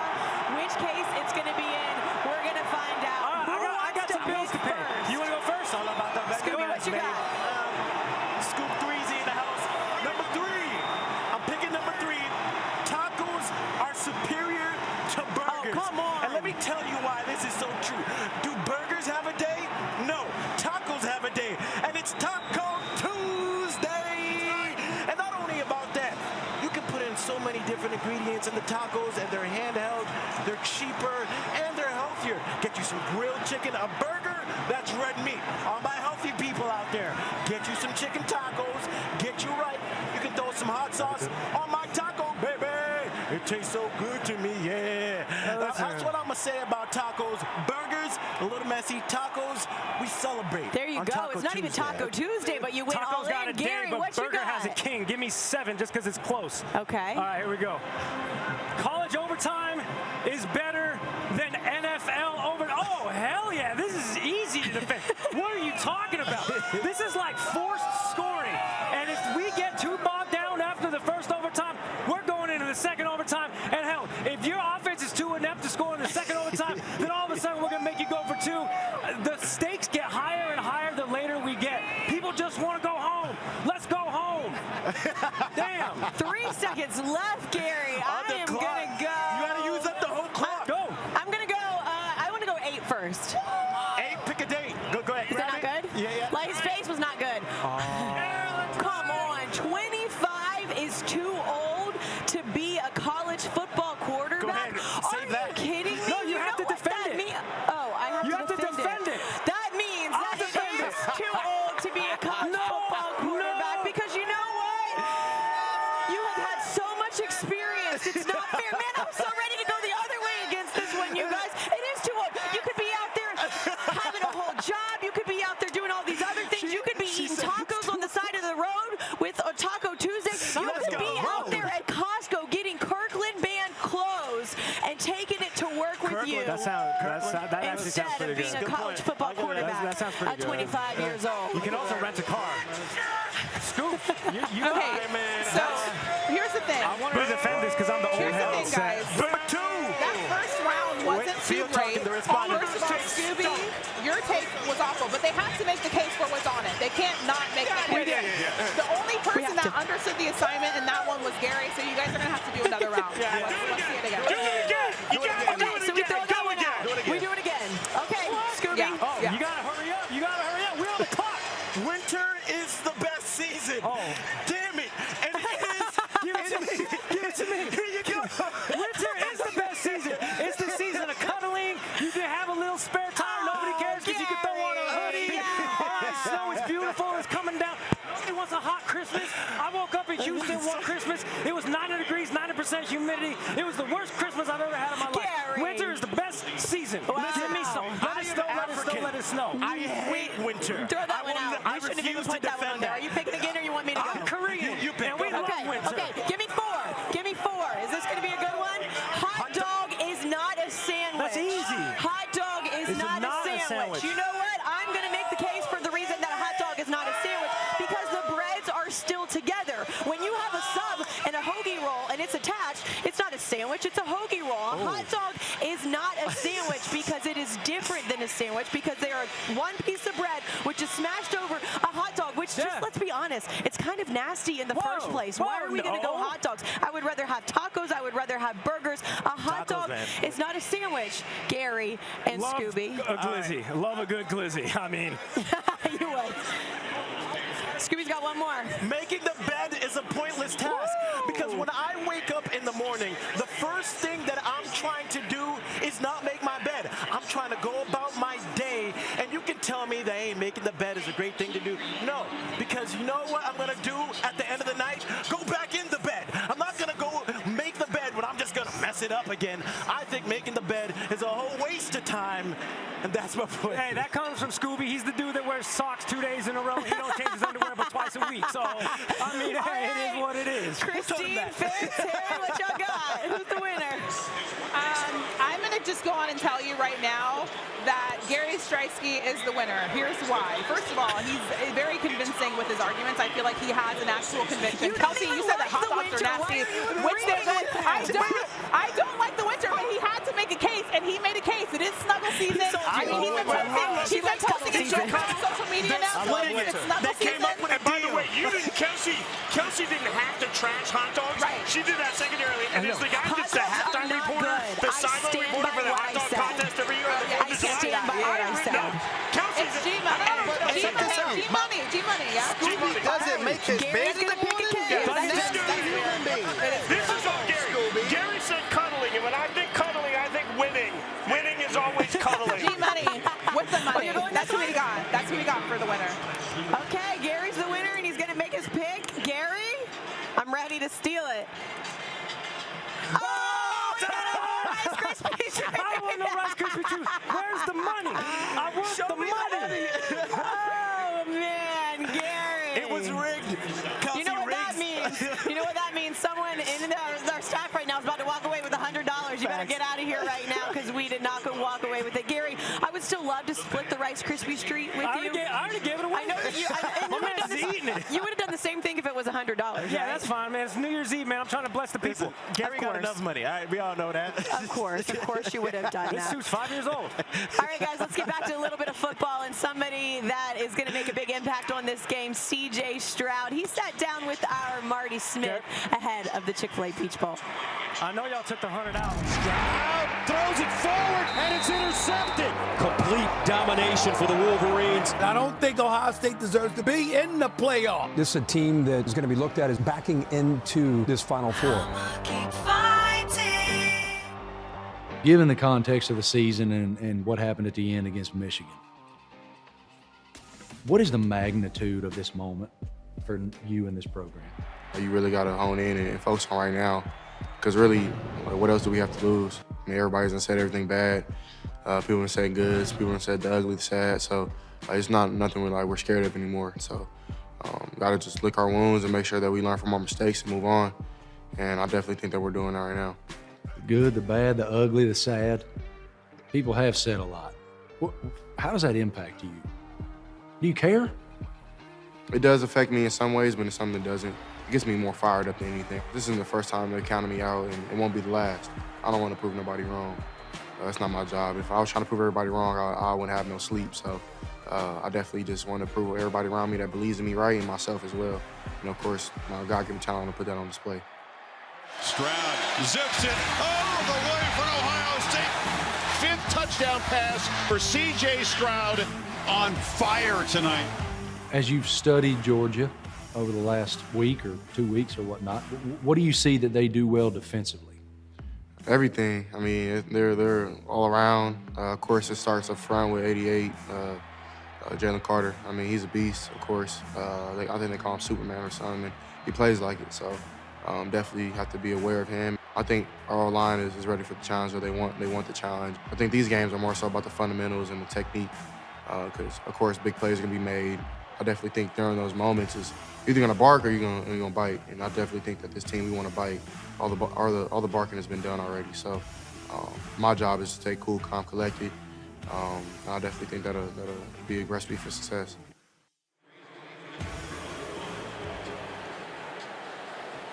which case it's going to be in. We're going to find out. I got some bills to pay. You want to go first? All about that. Skubie, what you got? Scoop 3's in the house. Number 3. I'm picking number 3. Tacos are superior to burgers. Oh, come on. And let me tell you why this is so true. Do burgers have a day? No. Tacos have a day. And it's Taco Tuesday. And not only about that, you can put in so many different ingredients in the tacos, and they're handheld, they're cheaper, and they're healthier. Get you some grilled chicken, a burger, that's red meat. All my healthy people out there, get you some chicken tacos, get you right. You can throw some hot sauce on my taco, baby. It tastes so good to me, yeah. That's what I'm going to say about tacos. Burgers, a little messy. Tacos, we celebrate. There you go. It's not even Taco Tuesday, but you win all in. Got a Gary, day, but what you Burger got? has a king. Give me 7 just because it's close. Okay. All right, here we go. College overtime is better than NFL overtime. Oh, hell yeah. This is easy to defend. What are you talking about? This is like forced scoring. And if we get too bogged down after the first overtime, we're going into the second overtime. And hell, if your offense is too inept to score in the second overtime, then all of a sudden we're going to make you go for 2. The stakes get higher and higher the later we get. People just want to go home. Let's go home. Damn. 3 seconds left, Gary. I am going to go. You got to use up the whole clock. Go. I'm going to go. I want to go 8 first. 8, pick a date. Go ahead. Is that not good? Yeah. Like, his face was not good. Come on. 25 is too old to be a college football quarterback. Go ahead. Are you kidding me? No, you have to defend it. Oh, I have to defend it. That means that it is too old to be a college football quarterback because you know what? You have had so much experience. It's not fair. Man, I'm so ready to go the other way against this one, you guys. It is too old. You could be out there having a whole job. You could be out there doing all these other things. You could be eating tacos on the side of the road with a Taco Tuesday. You could be out there at Costco getting Kirkland band clothes and taking it to work with you. That actually sounds pretty good. Instead of being a college football quarterback that sounds pretty at good. 25 years old. You can also rent a car. Scoop, you Okay, so here's the thing. I wanted to defend this because I'm the old Here's the head. thing, guys. Number 2. That first round wasn't too great. First of all, Skubie, your take was awful, but they have to make the case for what's on it. They can't not make the case. The only person that understood the assignment in that one was Gary, so you guys are going to have to do another round. Let's see it again. Okay, so we throw that one out. We do it again. Okay, Skubie. You gotta hurry up. You gotta hurry up. We're on the clock. Winter is the best season. Oh. Damn it. And it is. Give it to me. Give it to me. Here you go. Winter is the best season. It's the season of cuddling. You can have a little spare time. Nobody cares because you can throw on a hoodie. All right, snow is beautiful. It's coming down. Nobody wants a hot Christmas. I woke up in Houston one Christmas. It was 90 degrees, 90% humidity. It was the worst Christmas I've ever had in my life. Gary. Winter is the best season. Give me some. Let it snow, let it snow, let it snow. I hate winter. Throw that one out. You shouldn't have even put that one on there. Are you picking Okay, give me 4. Give me 4. Is this going to be a good one? Hot dog is not a sandwich. That's easy. Hot dog is not a sandwich. You know what? I'm going to make the case for the reason that a hot dog is not a sandwich because the breads are still together. When you have a sub and a hoagie roll and it's attached, it's not a sandwich, it's a hoagie roll. A hot dog is not a sandwich because it is different than a sandwich because they are one piece of bread which is smashed over a hot dog, which just, let's be honest, it's kind of nasty in the first place. Why are we going to go hot dogs? I would rather have tacos. I would rather have burgers. A hot dog is not a sandwich. Gary and Skubie. A glizzy. Love a good glizzy. I mean. You would. Scubie's got one more. Making the bed is a pointless task because when I wake up in the morning, the first thing that I'm trying to do is not make my bed. I'm trying to go about my day, and you can tell me that, hey, making the bed is a great thing to do. No, because you know what I'm going to do at the end of the night? Go back in the bed. I'm not going to go make the bed when I'm just going to mess it up again. I think making the bed is a whole waste of time, and that's my point. Hey, that comes from Skubie. He's the dude that wears socks 2 days in a row. He don't change his underwear but twice a week. So, I mean, hey, it is what it is. Christine, Fitz, Harry, what y'all got? Who's the winner? I'm going to just go on and tell you right now that Gary Striewski is the winner. Here's why. First of all, he's very convincing with his arguments. I feel like he has an actual conviction. Kelsey, you said that hot dogs are nasty, which they would. I don't like the winter, but he had to make a case, and he made a case. It is snuggle season. I mean, he's been posting it on social media now. It's snuggle season. And by the way, Kelsey didn't have to trash hot dogs. Right. She did that secondarily, and as the guy gets the halftime reporter, the sideline reporter for the hot dog contest every year. I stand by what I said. Kelsey's G-Money, yeah? Skubie doesn't make his bed in the morning. This is all Gary. Gary said cuddling, and when I think cuddling, I think winning. Winning is always cuddling. G-Money with the money. That's who we got. That's who we got for the winner. Okay, Gary's the winner, and he's going to make his pick. Gary, I'm ready to steal it. Rice Krispies. I want no Rice Krispies too. Where's the money? I want the money. Oh, man, Gary. It was rigged. Kelsey, you know what that means? You know what that means? Someone in our staff right now is about to walk away with $100. You better get out of here right now because we did not walk away with it. Gary, I would still love to split the Rice Krispies treat with you. I already gave it away. I know that you would have done the same thing if it was $100. Yeah, that's fine, man. It's New Year's Eve, man. I'm trying to bless the people. Gary got enough money. We all know that. Of course you would have done that. This suit's 5 years old. All right, guys, let's get back to a little bit of football and somebody that is going to make a big impact on this game, C.J. Stroud. He sat down with our Marty Smith ahead of the Chick-fil-A Peach Bowl. I know y'all took the 100 out. Stroud throws it forward, and it's intercepted. Complete domination for the Wolverines. I don't think Ohio State deserves to be in the playoff. This is a team that is going to be looked at as backing into this Final Four. Given the context of the season and what happened at the end against Michigan, what is the magnitude of this moment for you in this program? You really got to hone in and focus on right now, because really, what else do we have to lose? I mean, everybody's done said everything bad. People have said good. People have said the ugly, the sad. So it's not nothing we're scared of anymore. So got to just lick our wounds and make sure that we learn from our mistakes and move on. And I definitely think that we're doing that right now. The good, the bad, the ugly, the sad. People have said a lot. How does that impact you? Do you care? It does affect me in some ways, but in some it doesn't. It gets me more fired up than anything. This isn't the first time they're counting me out, and it won't be the last. I don't want to prove nobody wrong. That's not my job. If I was trying to prove everybody wrong, I wouldn't have no sleep. So I definitely just want to prove everybody around me that believes in me right, and myself as well. And of course, my God-given talent to put that on display. Stroud zips it all the way for Ohio State. 5th touchdown pass for C.J. Stroud, on fire tonight. As you've studied Georgia over the last week or 2 weeks or whatnot, what do you see that they do well defensively? Everything. I mean, they're all around. Of course, it starts up front with 88, Jalen Carter. I mean, he's a beast, of course. I think they call him Superman or something, and he plays like it. So definitely have to be aware of him. I think our line is ready for the challenge, or they want the challenge. I think these games are more so about the fundamentals and the technique, because, of course, big plays are going to be made. I definitely think during those moments is either going to bark or you're going to bite. And I definitely think that this team, we want to bite. All the barking has been done already. So my job is to stay cool, calm, collected. I definitely think that'll be a recipe for success.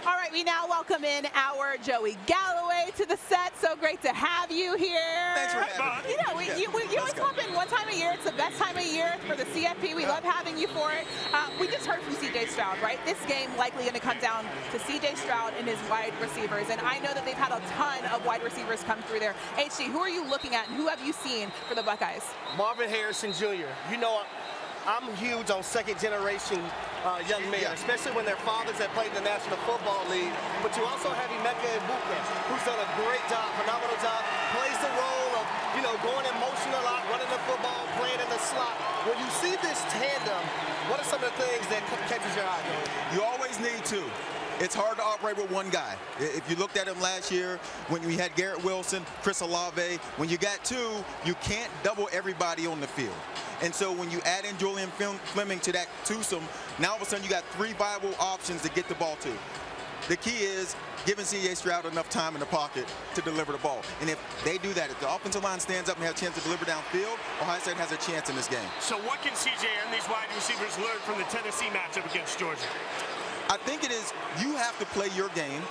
All right, we now welcome in our Joey Galloway to the set. So great to have you here. Thanks for having me. You know, you always pop in one time a year. It's the best time of year for the CFP. We love having you for it. We just heard from C.J. Stroud, right? This game likely going to come down to C.J. Stroud and his wide receivers. And I know that they've had a ton of wide receivers come through there. HG, who are you looking at and who have you seen for the Buckeyes? Marvin Harrison Jr. You know, I'm huge on second-generation young men, especially when their fathers have played in the National Football League. But you also have Mageza, who's done a great job, phenomenal job, plays the role of, you know, going in motion a lot, running the football, playing in the slot. When you see this tandem, what are some of the things that catches your eye? You always need two. It's hard to operate with one guy. If you looked at him last year, when we had Garrett Wilson, Chris Olave, when you got two, you can't double everybody on the field. And so when you add in Julian Fleming to that twosome, now all of a sudden you got three viable options to get the ball to. The key is giving C.J. Stroud enough time in the pocket to deliver the ball. And if they do that, if the offensive line stands up and has a chance to deliver downfield, Ohio State has a chance in this game. So what can C.J. and these wide receivers learn from the Tennessee matchup against Georgia? I think it is you have to play your game,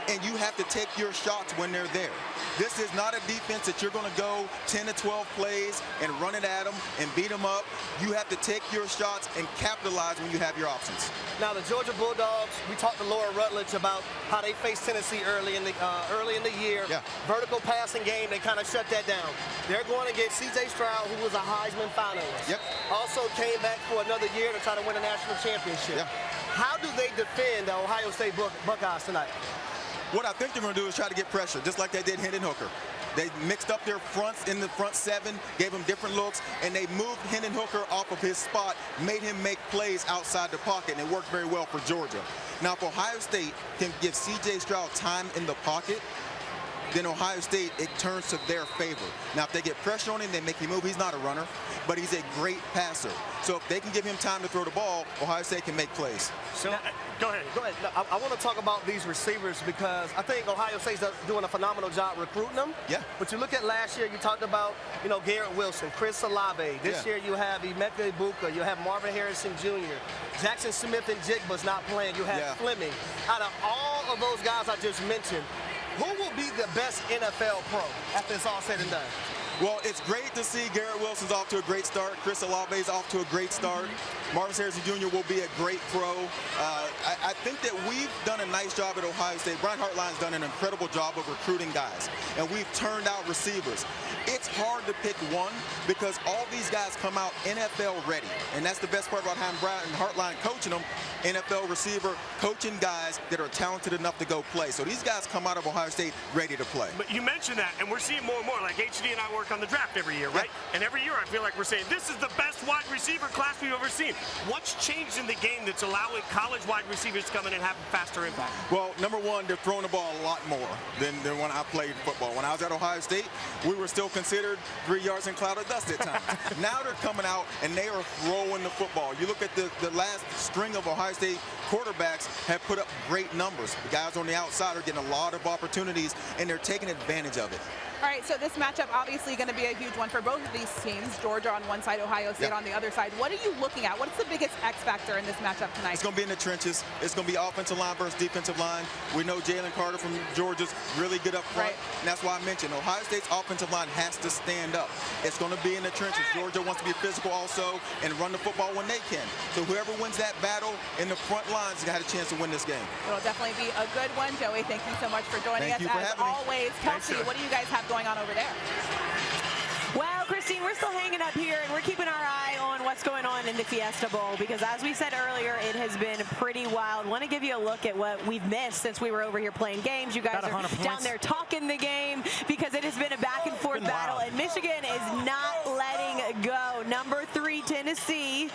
and you have to take your shots when they're there. This is not a defense that you're going to go 10 to 12 plays and run it at them and beat them up. You have to take your shots and capitalize when you have your options. Now, the Georgia Bulldogs, we talked to Laura Rutledge about how they faced Tennessee early in the year. Yeah. Vertical passing game, they kind of shut that down. They're going to get C.J. Stroud, who was a Heisman finalist. Yep. Also came back for another year to try to win a national championship. Yeah. How do they defend the Ohio State Buckeyes tonight? What I think they're going to do is try to get pressure, just like they did Hendon Hooker. They mixed up their fronts in the front seven, gave him different looks, and they moved Hendon Hooker off of his spot, made him make plays outside the pocket, and it worked very well for Georgia. Now, if Ohio State can give C.J. Stroud time in the pocket, then Ohio State, it turns to their favor. Now, if they get pressure on him, they make him move. He's not a runner, but he's a great passer. So if they can give him time to throw the ball, Ohio State can make plays. So, go ahead. Now, I want to talk about these receivers because I think Ohio State's doing a phenomenal job recruiting them. Yeah. But you look at last year, you talked about, you know, Garrett Wilson, Chris Olave. This year you have Mageza, you have Marvin Harrison Jr., Jackson Smith and Jigba's not playing. You have Fleming. Out of all of those guys I just mentioned, who will be the best NFL pro after it's all said and done? Well, it's great to see Garrett Wilson's off to a great start. Chris Olave's off to a great start. Marvin Harrison Jr. will be a great pro. I think that we've done a nice job at Ohio State. Brian Hartline's done an incredible job of recruiting guys, and we've turned out receivers. It's hard to pick one because all these guys come out NFL ready, and that's the best part about having Brian Hartline coaching them. NFL receiver, coaching guys that are talented enough to go play. So these guys come out of Ohio State ready to play. But you mentioned that, and we're seeing more and more. Like HD and I work on the draft every year, right? And every year I feel like we're saying, this is the best wide receiver class we've ever seen. What's changed in the game that's allowing college wide receivers to come in and have a faster impact? Well, number one, they're throwing the ball a lot more than when I played football. When I was at Ohio State, we were still considered 3 yards in cloud of dust at times. Now they're coming out and they are throwing the football. You look at the last string of Ohio State quarterbacks have put up great numbers. The guys on the outside are getting a lot of opportunities, and they're taking advantage of it. All right, so this matchup obviously going to be a huge one for both of these teams. Georgia on one side, Ohio State on the other side. What are you looking at? What's the biggest X factor in this matchup tonight? It's going to be in the trenches. It's going to be offensive line versus defensive line. We know Jalen Carter from Georgia's really good up front, and that's why I mentioned Ohio State's offensive line has to stand up. It's going to be in the trenches. Georgia wants to be physical also and run the football when they can. So whoever wins that battle in the front lines has got a chance to win this game. It'll definitely be a good one. Joey, thank you so much for joining us. As always, Kelsey, what do you guys have going on over there? Well, Christine, we're still hanging up here, and we're keeping our eye on what's going on in the Fiesta Bowl because, as we said earlier, it has been pretty wild. Want to give you a look at what we've missed since we were over here playing games. You guys are down there talking the game because it has been a back-and-forth battle, and Michigan is not letting go. Number 3, Tennessee.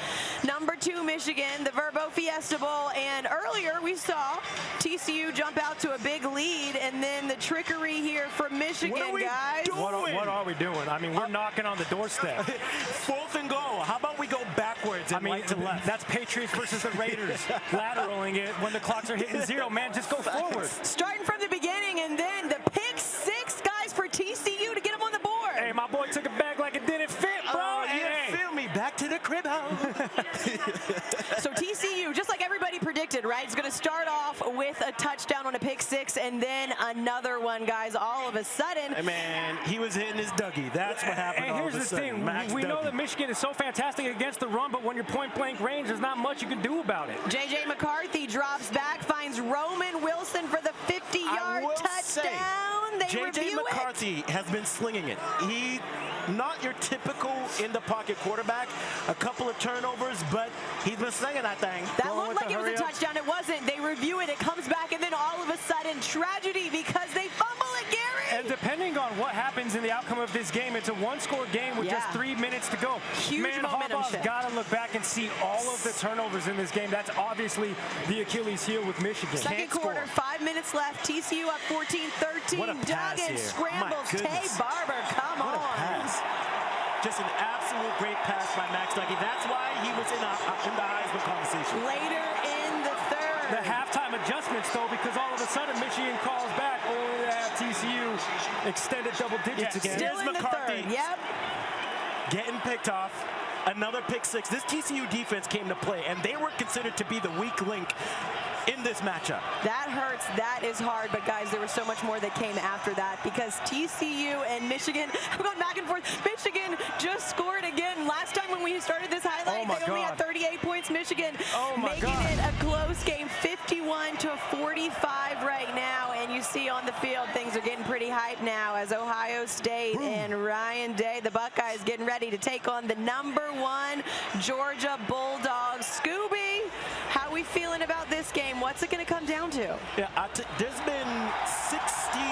Number 2, Michigan, the Verbo Fiesta Bowl. And earlier we saw TCU jump out to a big lead, and then the trickery here from Michigan, What are we doing? I mean, we're knocking on the doorstep. 4th and goal. How about we go back backwards and right to left. That's Patriots versus the Raiders. Lateraling it when the clocks are hitting 0. Man, just go forward. Starting from the beginning, and then the pick 6, guys, for TCU to get them on the board. Hey, my boy took it back like it didn't fit, bro. You feel me? Back to the crib house. So TCU, just like everybody predicted, right? It's going to start off with a touchdown on a pick 6 and then another one, guys, all of a sudden. Hey, man, he was hitting his Dougie. That's what happened. And here's the thing. We know that Michigan is so fantastic against the run, but when you're point-blank range, there's not much you can do about it. J.J. McCarthy drops back, finds Wilson for the 50-yard touchdown. J.J. McCarthy has been slinging it. He, not your typical in-the-pocket quarterback. A couple of turnovers, but he's been slinging that thing. That looked like it was a touchdown. It wasn't. They review it. It comes back, and then all of a sudden, tragedy because they fumble it, Gary. And depending on what happens in the outcome of this game, it's a one-score game with just 3 minutes to go. Huge momentum Harbaugh's got to look back and see all of the turnovers in this game. That's obviously the Achilles heel with Michigan. Second quarter, 5 minutes left. TCU up 14-13. What a pass Duggan here. scrambles. Tay Barber, come on. What a pass. Just an absolute great pass by Max Duggan. That's why he was in the Heisman conversation. Later in the third. The halftime adjustments, though, because all of a sudden Michigan calls back, only to have TCU extended double digits again. Still in McCarthy. the third. Yep. Getting picked off. Another pick 6. This TCU defense came to play, and they were considered to be the weak link in this matchup. That hurts. That is hard. But, guys, there was so much more that came after that because TCU and Michigan have gone back and forth. Michigan just scored again. Last time when we started this highlight, they only had 38 points. Michigan making it a close game, 51-45 right now. And you see on the field, things are getting pretty hype now as Ohio State and Ryan Day, the Buckeyes, getting ready to take on the #1 Georgia Bulldogs. Skubie, how are we feeling about this game? What's it going to come down to? Yeah, there's been 16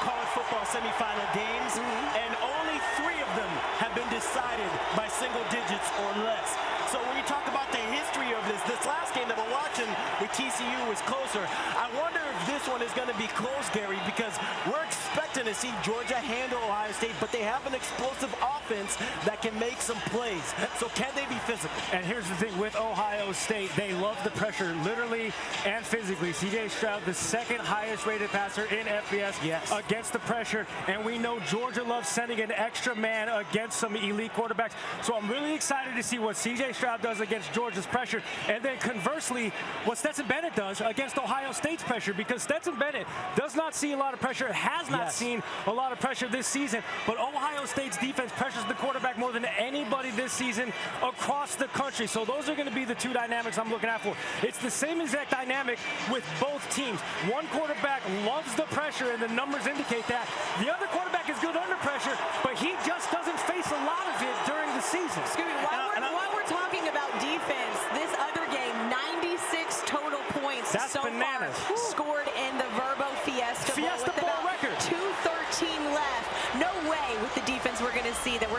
college football semifinal games, and only 3 of them have been decided by single digits or less. So when you talk about the history of this last game that we're watching with TCU is closer. I wonder if this one is going to be close, Gary, because we're expecting to see Georgia handle Ohio State, but they have an explosive offense that can make some plays. So can they be physical? And here's the thing with Ohio State, they love the pressure, literally and physically. C.J. Stroud, the 2nd highest rated passer in FBS against the pressure. And we know Georgia loves sending an extra man against some elite quarterbacks. So I'm really excited to see what C.J. Stroud does against Georgia's pressure. And then conversely, what Stetson Bennett does against Ohio State's pressure, because Stetson Bennett does not see a lot of pressure, has not seen a lot of pressure this season, but Ohio State's defense pressures the quarterback more than anybody this season across the country. So those are going to be the 2 dynamics I'm looking at for. It's the same exact dynamic with both teams. One quarterback loves the pressure, and the numbers indicate that. The other quarterback is good under pressure, but he just doesn't face a lot of it during the season. Scooby, while we're talking about defense, this other game, 96 total points so bananas. far scored in the Verbo Fiesta Bowl with about record. 2:13 left. No way with the defense we're going to see that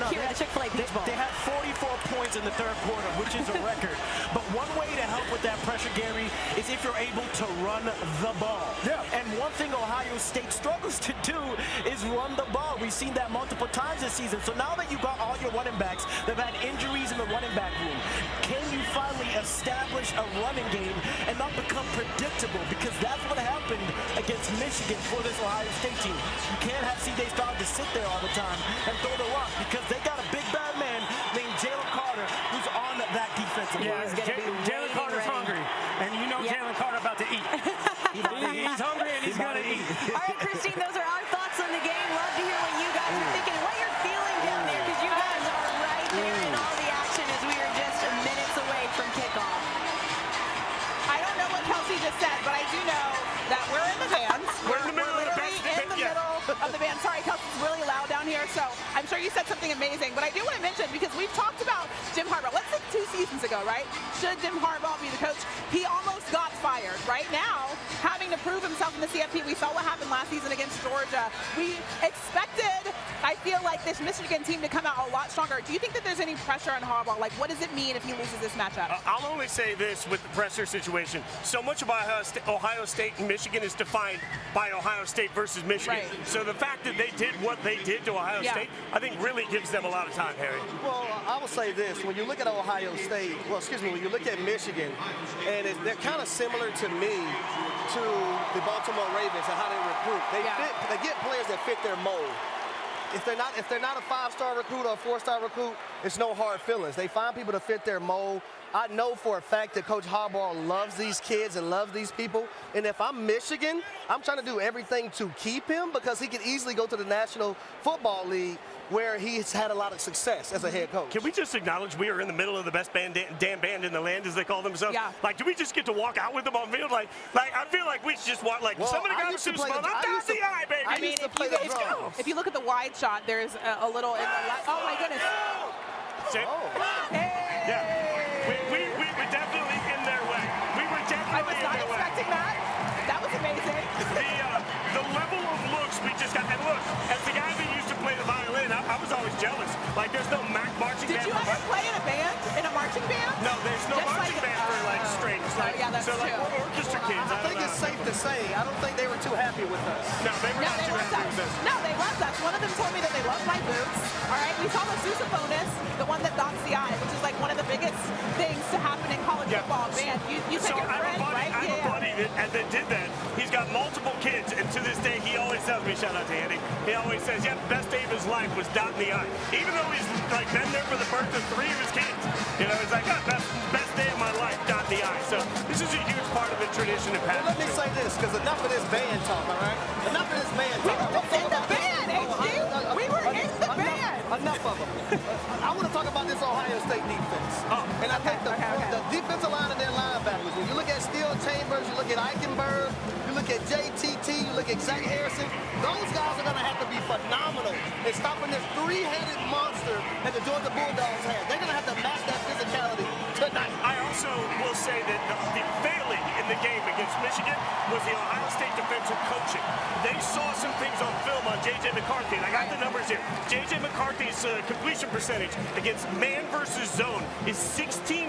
here at the Chick-fil-A Peach Bowl. They had 44 points in the 3rd quarter, which is a record. But one way to help with that pressure, Gary, is if you're able to run the ball. Yeah. And one thing Ohio State struggles to do is run the ball. We've seen that multiple times this season. So now that you've got all your running backs, they've had injuries in the running back room. Can you finally establish a running game and not become predictable? Because that's what happened against Michigan for this Ohio State team. You can't have C.J. Stroud to sit there all the time and throw the rock because they got a big bad man named Jalen Carter who's on that defensive line. Jalen Carter's hungry, and you know Jalen Carter about to eat. He's hungry and he's going to eat. All right, Christine, those are our thoughts on the game. Love to hear what you guys are thinking and what you're feeling down there, because you guys are right there in all the action as we are just minutes away from kickoff. I don't know what Kelsey just said, but I do know that we're in the van. We're literally in the middle of the van. Sorry, Kelsey's really loud down here, so I'm sure you said something amazing. But I do want to mention, because we've talked about Jim Harbaugh. Let's say 2 seasons ago, right? Should Jim Harbaugh be the coach? He almost got fired. Right now, having to prove himself in the CFP. We saw what happened last season against Georgia. We expected, I feel like, this Michigan team to come out a lot stronger. Do you think that there's any pressure on Harbaugh? Like, what does it mean if he loses this matchup? I'll only say this with the pressure situation. So much of Ohio State and Michigan is defined by Ohio State versus Michigan. Right. So the fact that they did what they did to Ohio State, I think really gives them a lot of time, Harry. Well, I will say this. When you look at Ohio State, when you look at Michigan, and they're kind of similar to me to the Baltimore Ravens and how they recruit. They get players that fit their mold. If they're not a 5-star recruit or a 4-star recruit, it's no hard feelings. They find people to fit their mold. I know for a fact that Coach Harbaugh loves these kids and loves these people. And if I'm Michigan, I'm trying to do everything to keep him because he could easily go to the National Football League where he's had a lot of success as a head coach. Can we just acknowledge we are in the middle of the best damn band in the land, as they call themselves? Yeah. Like, do we just get to walk out with them on field? Like I feel like we should just walk. Like, somebody got a Super Bowl. I'm down the eye, baby. I mean, if you look at the wide shot, there's a little in the left. Oh my goodness. Yeah. We were definitely in their way. We were definitely in their way. I was not expecting that. That was amazing. The level of looks we just got. And look, as the guy that used to play the violin, I was always jealous. Like, there's no marching band. Did you ever play in a band? In a marching band? No, there's no marching band for like strings. Like, yeah, that's so like true. we're orchestra kids. I think it's safe to say, I don't think they were too happy with us. No, they were not too happy with us. No, they loved us. One of them told me that they loved my boots. All right, we saw the Sousaphonus, the one that dots the I, which is like one of the biggest things to happen in college football. Man, you take your friend, right? I have a buddy that did that. He's got multiple kids, and to this day, he always tells me, shout out to Andy, he always says, yeah, the best day of his life was dotting the I. Even though he's like been there for the birth of 3 of his kids. You know, he's like, best day of my life, dotting the I. So this is a huge part of the tradition and pattern. Well, let me say this, because enough of this band talk, all right? Enough of this band talk. We were in the band, HD. We were in the band. Enough of them. I want to talk about this Ohio State defense. And I think the defensive line and their linebackers, when you look at Steel Chambers, you look at Eichenberg, you look at JTT, you look at Zach Harrison, those guys are going to have to be phenomenal in stopping this 3-headed monster that the Georgia Bulldogs have. They're going to have to match that physicality tonight. I also will say that the failing in the game against Michigan was the Ohio State defensive coaching. They saw some things on film on J.J. McCarthy, and I got the numbers here. J.J. McCarthy's completion percentage against man versus zone is 16%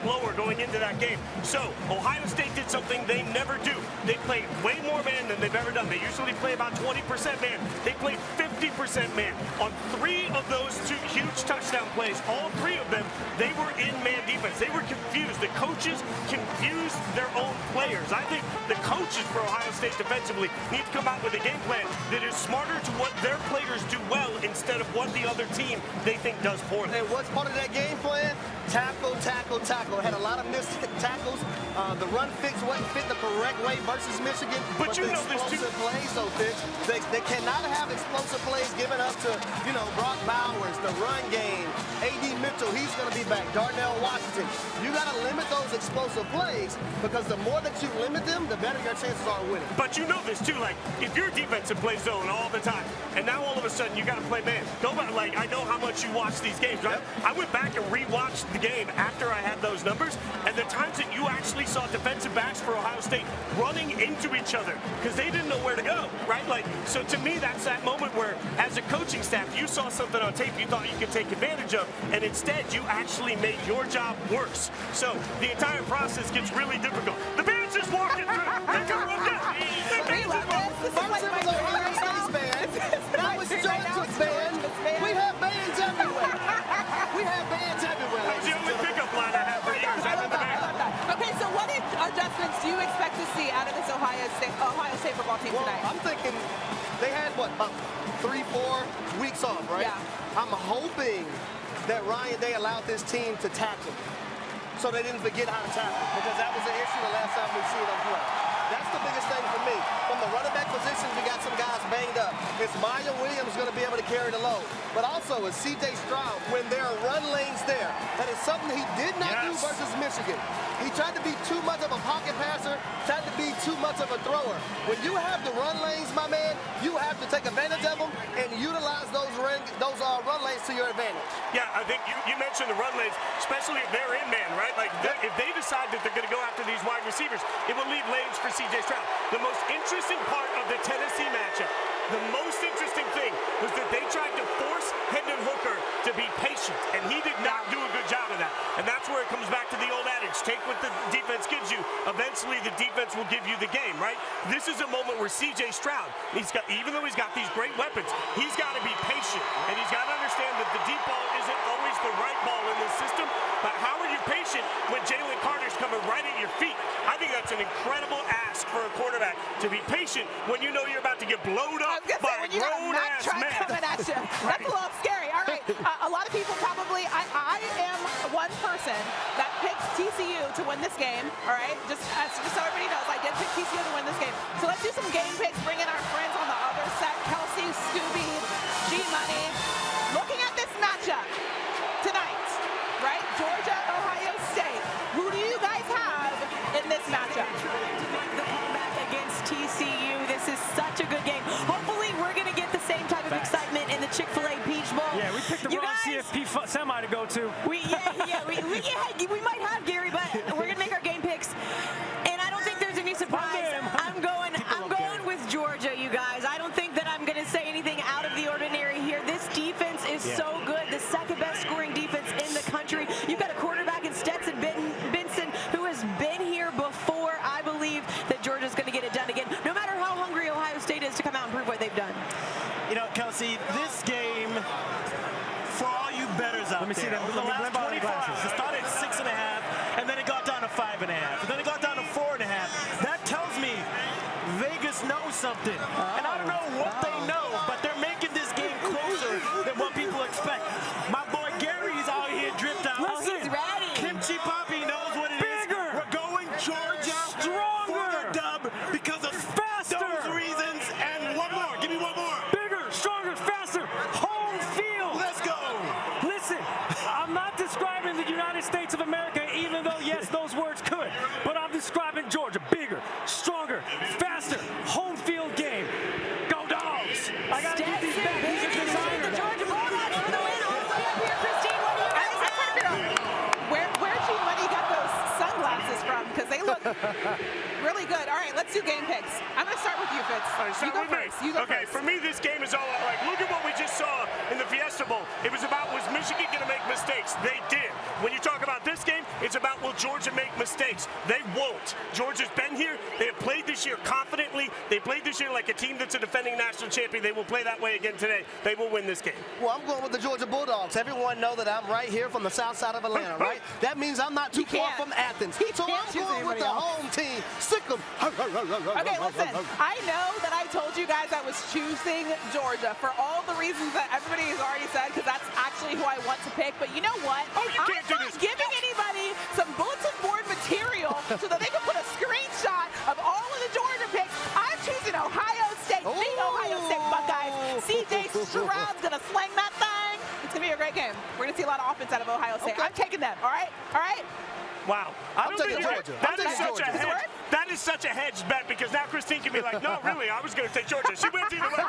lower going into that game. So Ohio State did something they never do. They played way more man than they've ever done. They usually play about 20% man. They played 50% man. On 3 of those 2 huge touchdown plays, all 3 of them, they were in man defense. They were confused. The coaches confused their own players. I think the coaches for Ohio State defensively need to come out with a game plan that is smarter to what their players do well instead of what the other team they think does poorly. And what's part of that game plan? Tackle, tackle, tackle. Had a lot of missed tackles. The run fix wasn't fit the correct way versus Michigan. But you the know this too. explosive plays, though, Fitz, they cannot have explosive plays given up to, Brock Bowers, the run game. A.D. Mitchell, he's going to be back. Darnell Washington. You got to limit those explosive plays because the more that you limit them, the better your chances are of winning. But you know this too, like if your defensive plays zone all the time, and now all of a sudden you got to play man. Like I know how much you watch these games, right? I went back and rewatched the game after I had those numbers, and the times that you actually saw defensive backs for Ohio State running into each other because they didn't know where to go, right? Like, so to me, that's that moment where, as a coaching staff, you saw something on tape you thought you could take advantage of, and instead you actually made your job worse. So the entire process gets really difficult. The band's just walking through. They come up there. We love this. This is like my Ohio State's band. Now it's Georgia's band. We have bands everywhere. We have bands everywhere. That's the only pickup line I have for years. I love that. Okay, so what adjustments do you expect to see out of this Ohio State football team tonight? I'm thinking they had, about 3-4 weeks off, right? Yeah. I'm hoping that Ryan Day allowed this team to tackle so they didn't forget how to tackle because that was an issue the last time we've seen them play. That's the biggest thing for me. From the running back positions, we got some guys banged up. is Maya Williams going to be able to carry the load? But also, is C.J. Stroud, when there are run lanes there, that is something he did not do versus Michigan. He tried to be too much of a pocket passer, tried to be too much of a thrower. When you have the run lanes, my man, you have to take advantage of them and utilize those run lanes to your advantage. Yeah, I think you mentioned the run lanes, especially if they're in man, right? Like, if they decide that they're going to go after these wide receivers, it will leave lanes for C.J. Stroud. The most interesting part of the Tennessee matchup, the most interesting thing was that they tried to force Hendon Hooker to be patient, and he did not do a good job of that. And that's where it comes back to the old adage, take what the defense gives you. Eventually, the defense will give you the game, right? This is a moment where C.J. Stroud, even though he's got these great weapons, he's got to be patient, and he's got to understand that the deep ball isn't always the right ball in this system, but how are you patient when Jalen Carter's coming right at your feet? I think that's an incredible ask for a quarterback, to be patient when you know you're about to get blowed up by a grown-ass man. Coming at you. That's a little scary. All right, a lot of people probably, I am one person that picked TCU to win this game, all right? Just so everybody knows, I did pick TCU to win this game. So let's do some game picks, bring in our friends on the other set, Kelsey, Skubie, G-Money. Looking at this matchup tonight, right? Georgia, Ohio State. Who do you guys have in this matchup? The comeback against TCU. This is such a good game. Hopefully, we're going to get the same type of excitement in the Chick-fil-A Peach Bowl. Yeah, we picked the wrong CFP semi to go to. We might have, Gary, but we're going to make our game picks. And I don't think there's any surprise. I'm going with Georgia, you guys. I don't think that I'm going to say anything out of the ordinary here. This defense is so good. The second best scoring defense in the country. You've got a quarterback in Stetson Benson who has been here before. I believe that Georgia's going to get it done again, no matter how hungry Ohio State is to come out and prove what they've done. You know, Kelsey, this game, for all you bettors out there, over the last 24 hours, it started at 6.5, and then it got down to 5.5, and then it got down to 4.5. That tells me Vegas knows something. And I don't know what they know, but they're making this game closer than what people expect. My boy Gary's out here dripped out. Listen, he's ready. Kimchi Poppy knows what it is. We're going Georgia for the dub because of those reasons. And one more. Give me one more. Bigger, stronger, faster, home field. Let's go. Listen, I'm not describing the United States of America, even though, yes, those words could. But I'm describing Georgia. Bigger, stronger, faster, home field game. Go Dogs. I got to give these back. He's a designer. The Georgia Bulldogs for the win all the way up here. Christine, what do you guys have? Where G-Money got those sunglasses from? Because they look really good. All right, let's do game picks. I'm going to start with you, Fitz. You go first. Okay, for me, this game is all like, look at what we just saw in the Fiesta Bowl. It was about, was Michigan going to make mistakes? They did. When you talk about this game, it's about, will Georgia make mistakes? They won't. Georgia's been here. They have played this year confidently. They played this year like a team that's a defending national champion. They will play that way again today. They will win this game. Well, I'm going with the Georgia Bulldogs. Everyone know that I'm right here from the south side of Atlanta, right? That means I'm not too far from Athens. So I'm going with the home team. Sick 'em. Okay, listen, I know that I told you guys I was choosing Georgia for all the reasons that everybody has already said, because that's actually who I want to pick. But you know what? I'm not giving anybody some bulletin board material so that they can put a screenshot of all of the Georgia picks. I'm choosing Ohio State, the Ohio State Buckeyes. C.J. Stroud's going to slang that thing. It's going to be a great game. We're going to see a lot of offense out of Ohio State. I'm taking them, all right? All right? Wow. I'm taking Georgia. That is such a hedged bet, because now Christine can be like, no, really, I was going to take Georgia. She wins either way.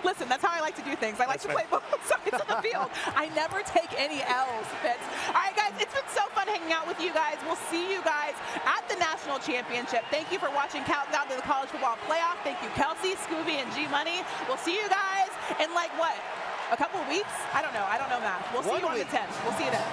Listen, that's how I like to do things. I like to play both sides of the field. I never take any L's, Fitz. All right, guys, it's been so fun hanging out with you guys. We'll see you guys at the National Championship. Thank you for watching Countdown to the College Football Playoff. Thank you, Kelsey, Skubie, and G-Money. We'll see you guys in, like, what, a couple of weeks? I don't know. I don't know math. We'll see you on the 10th. We'll see you then.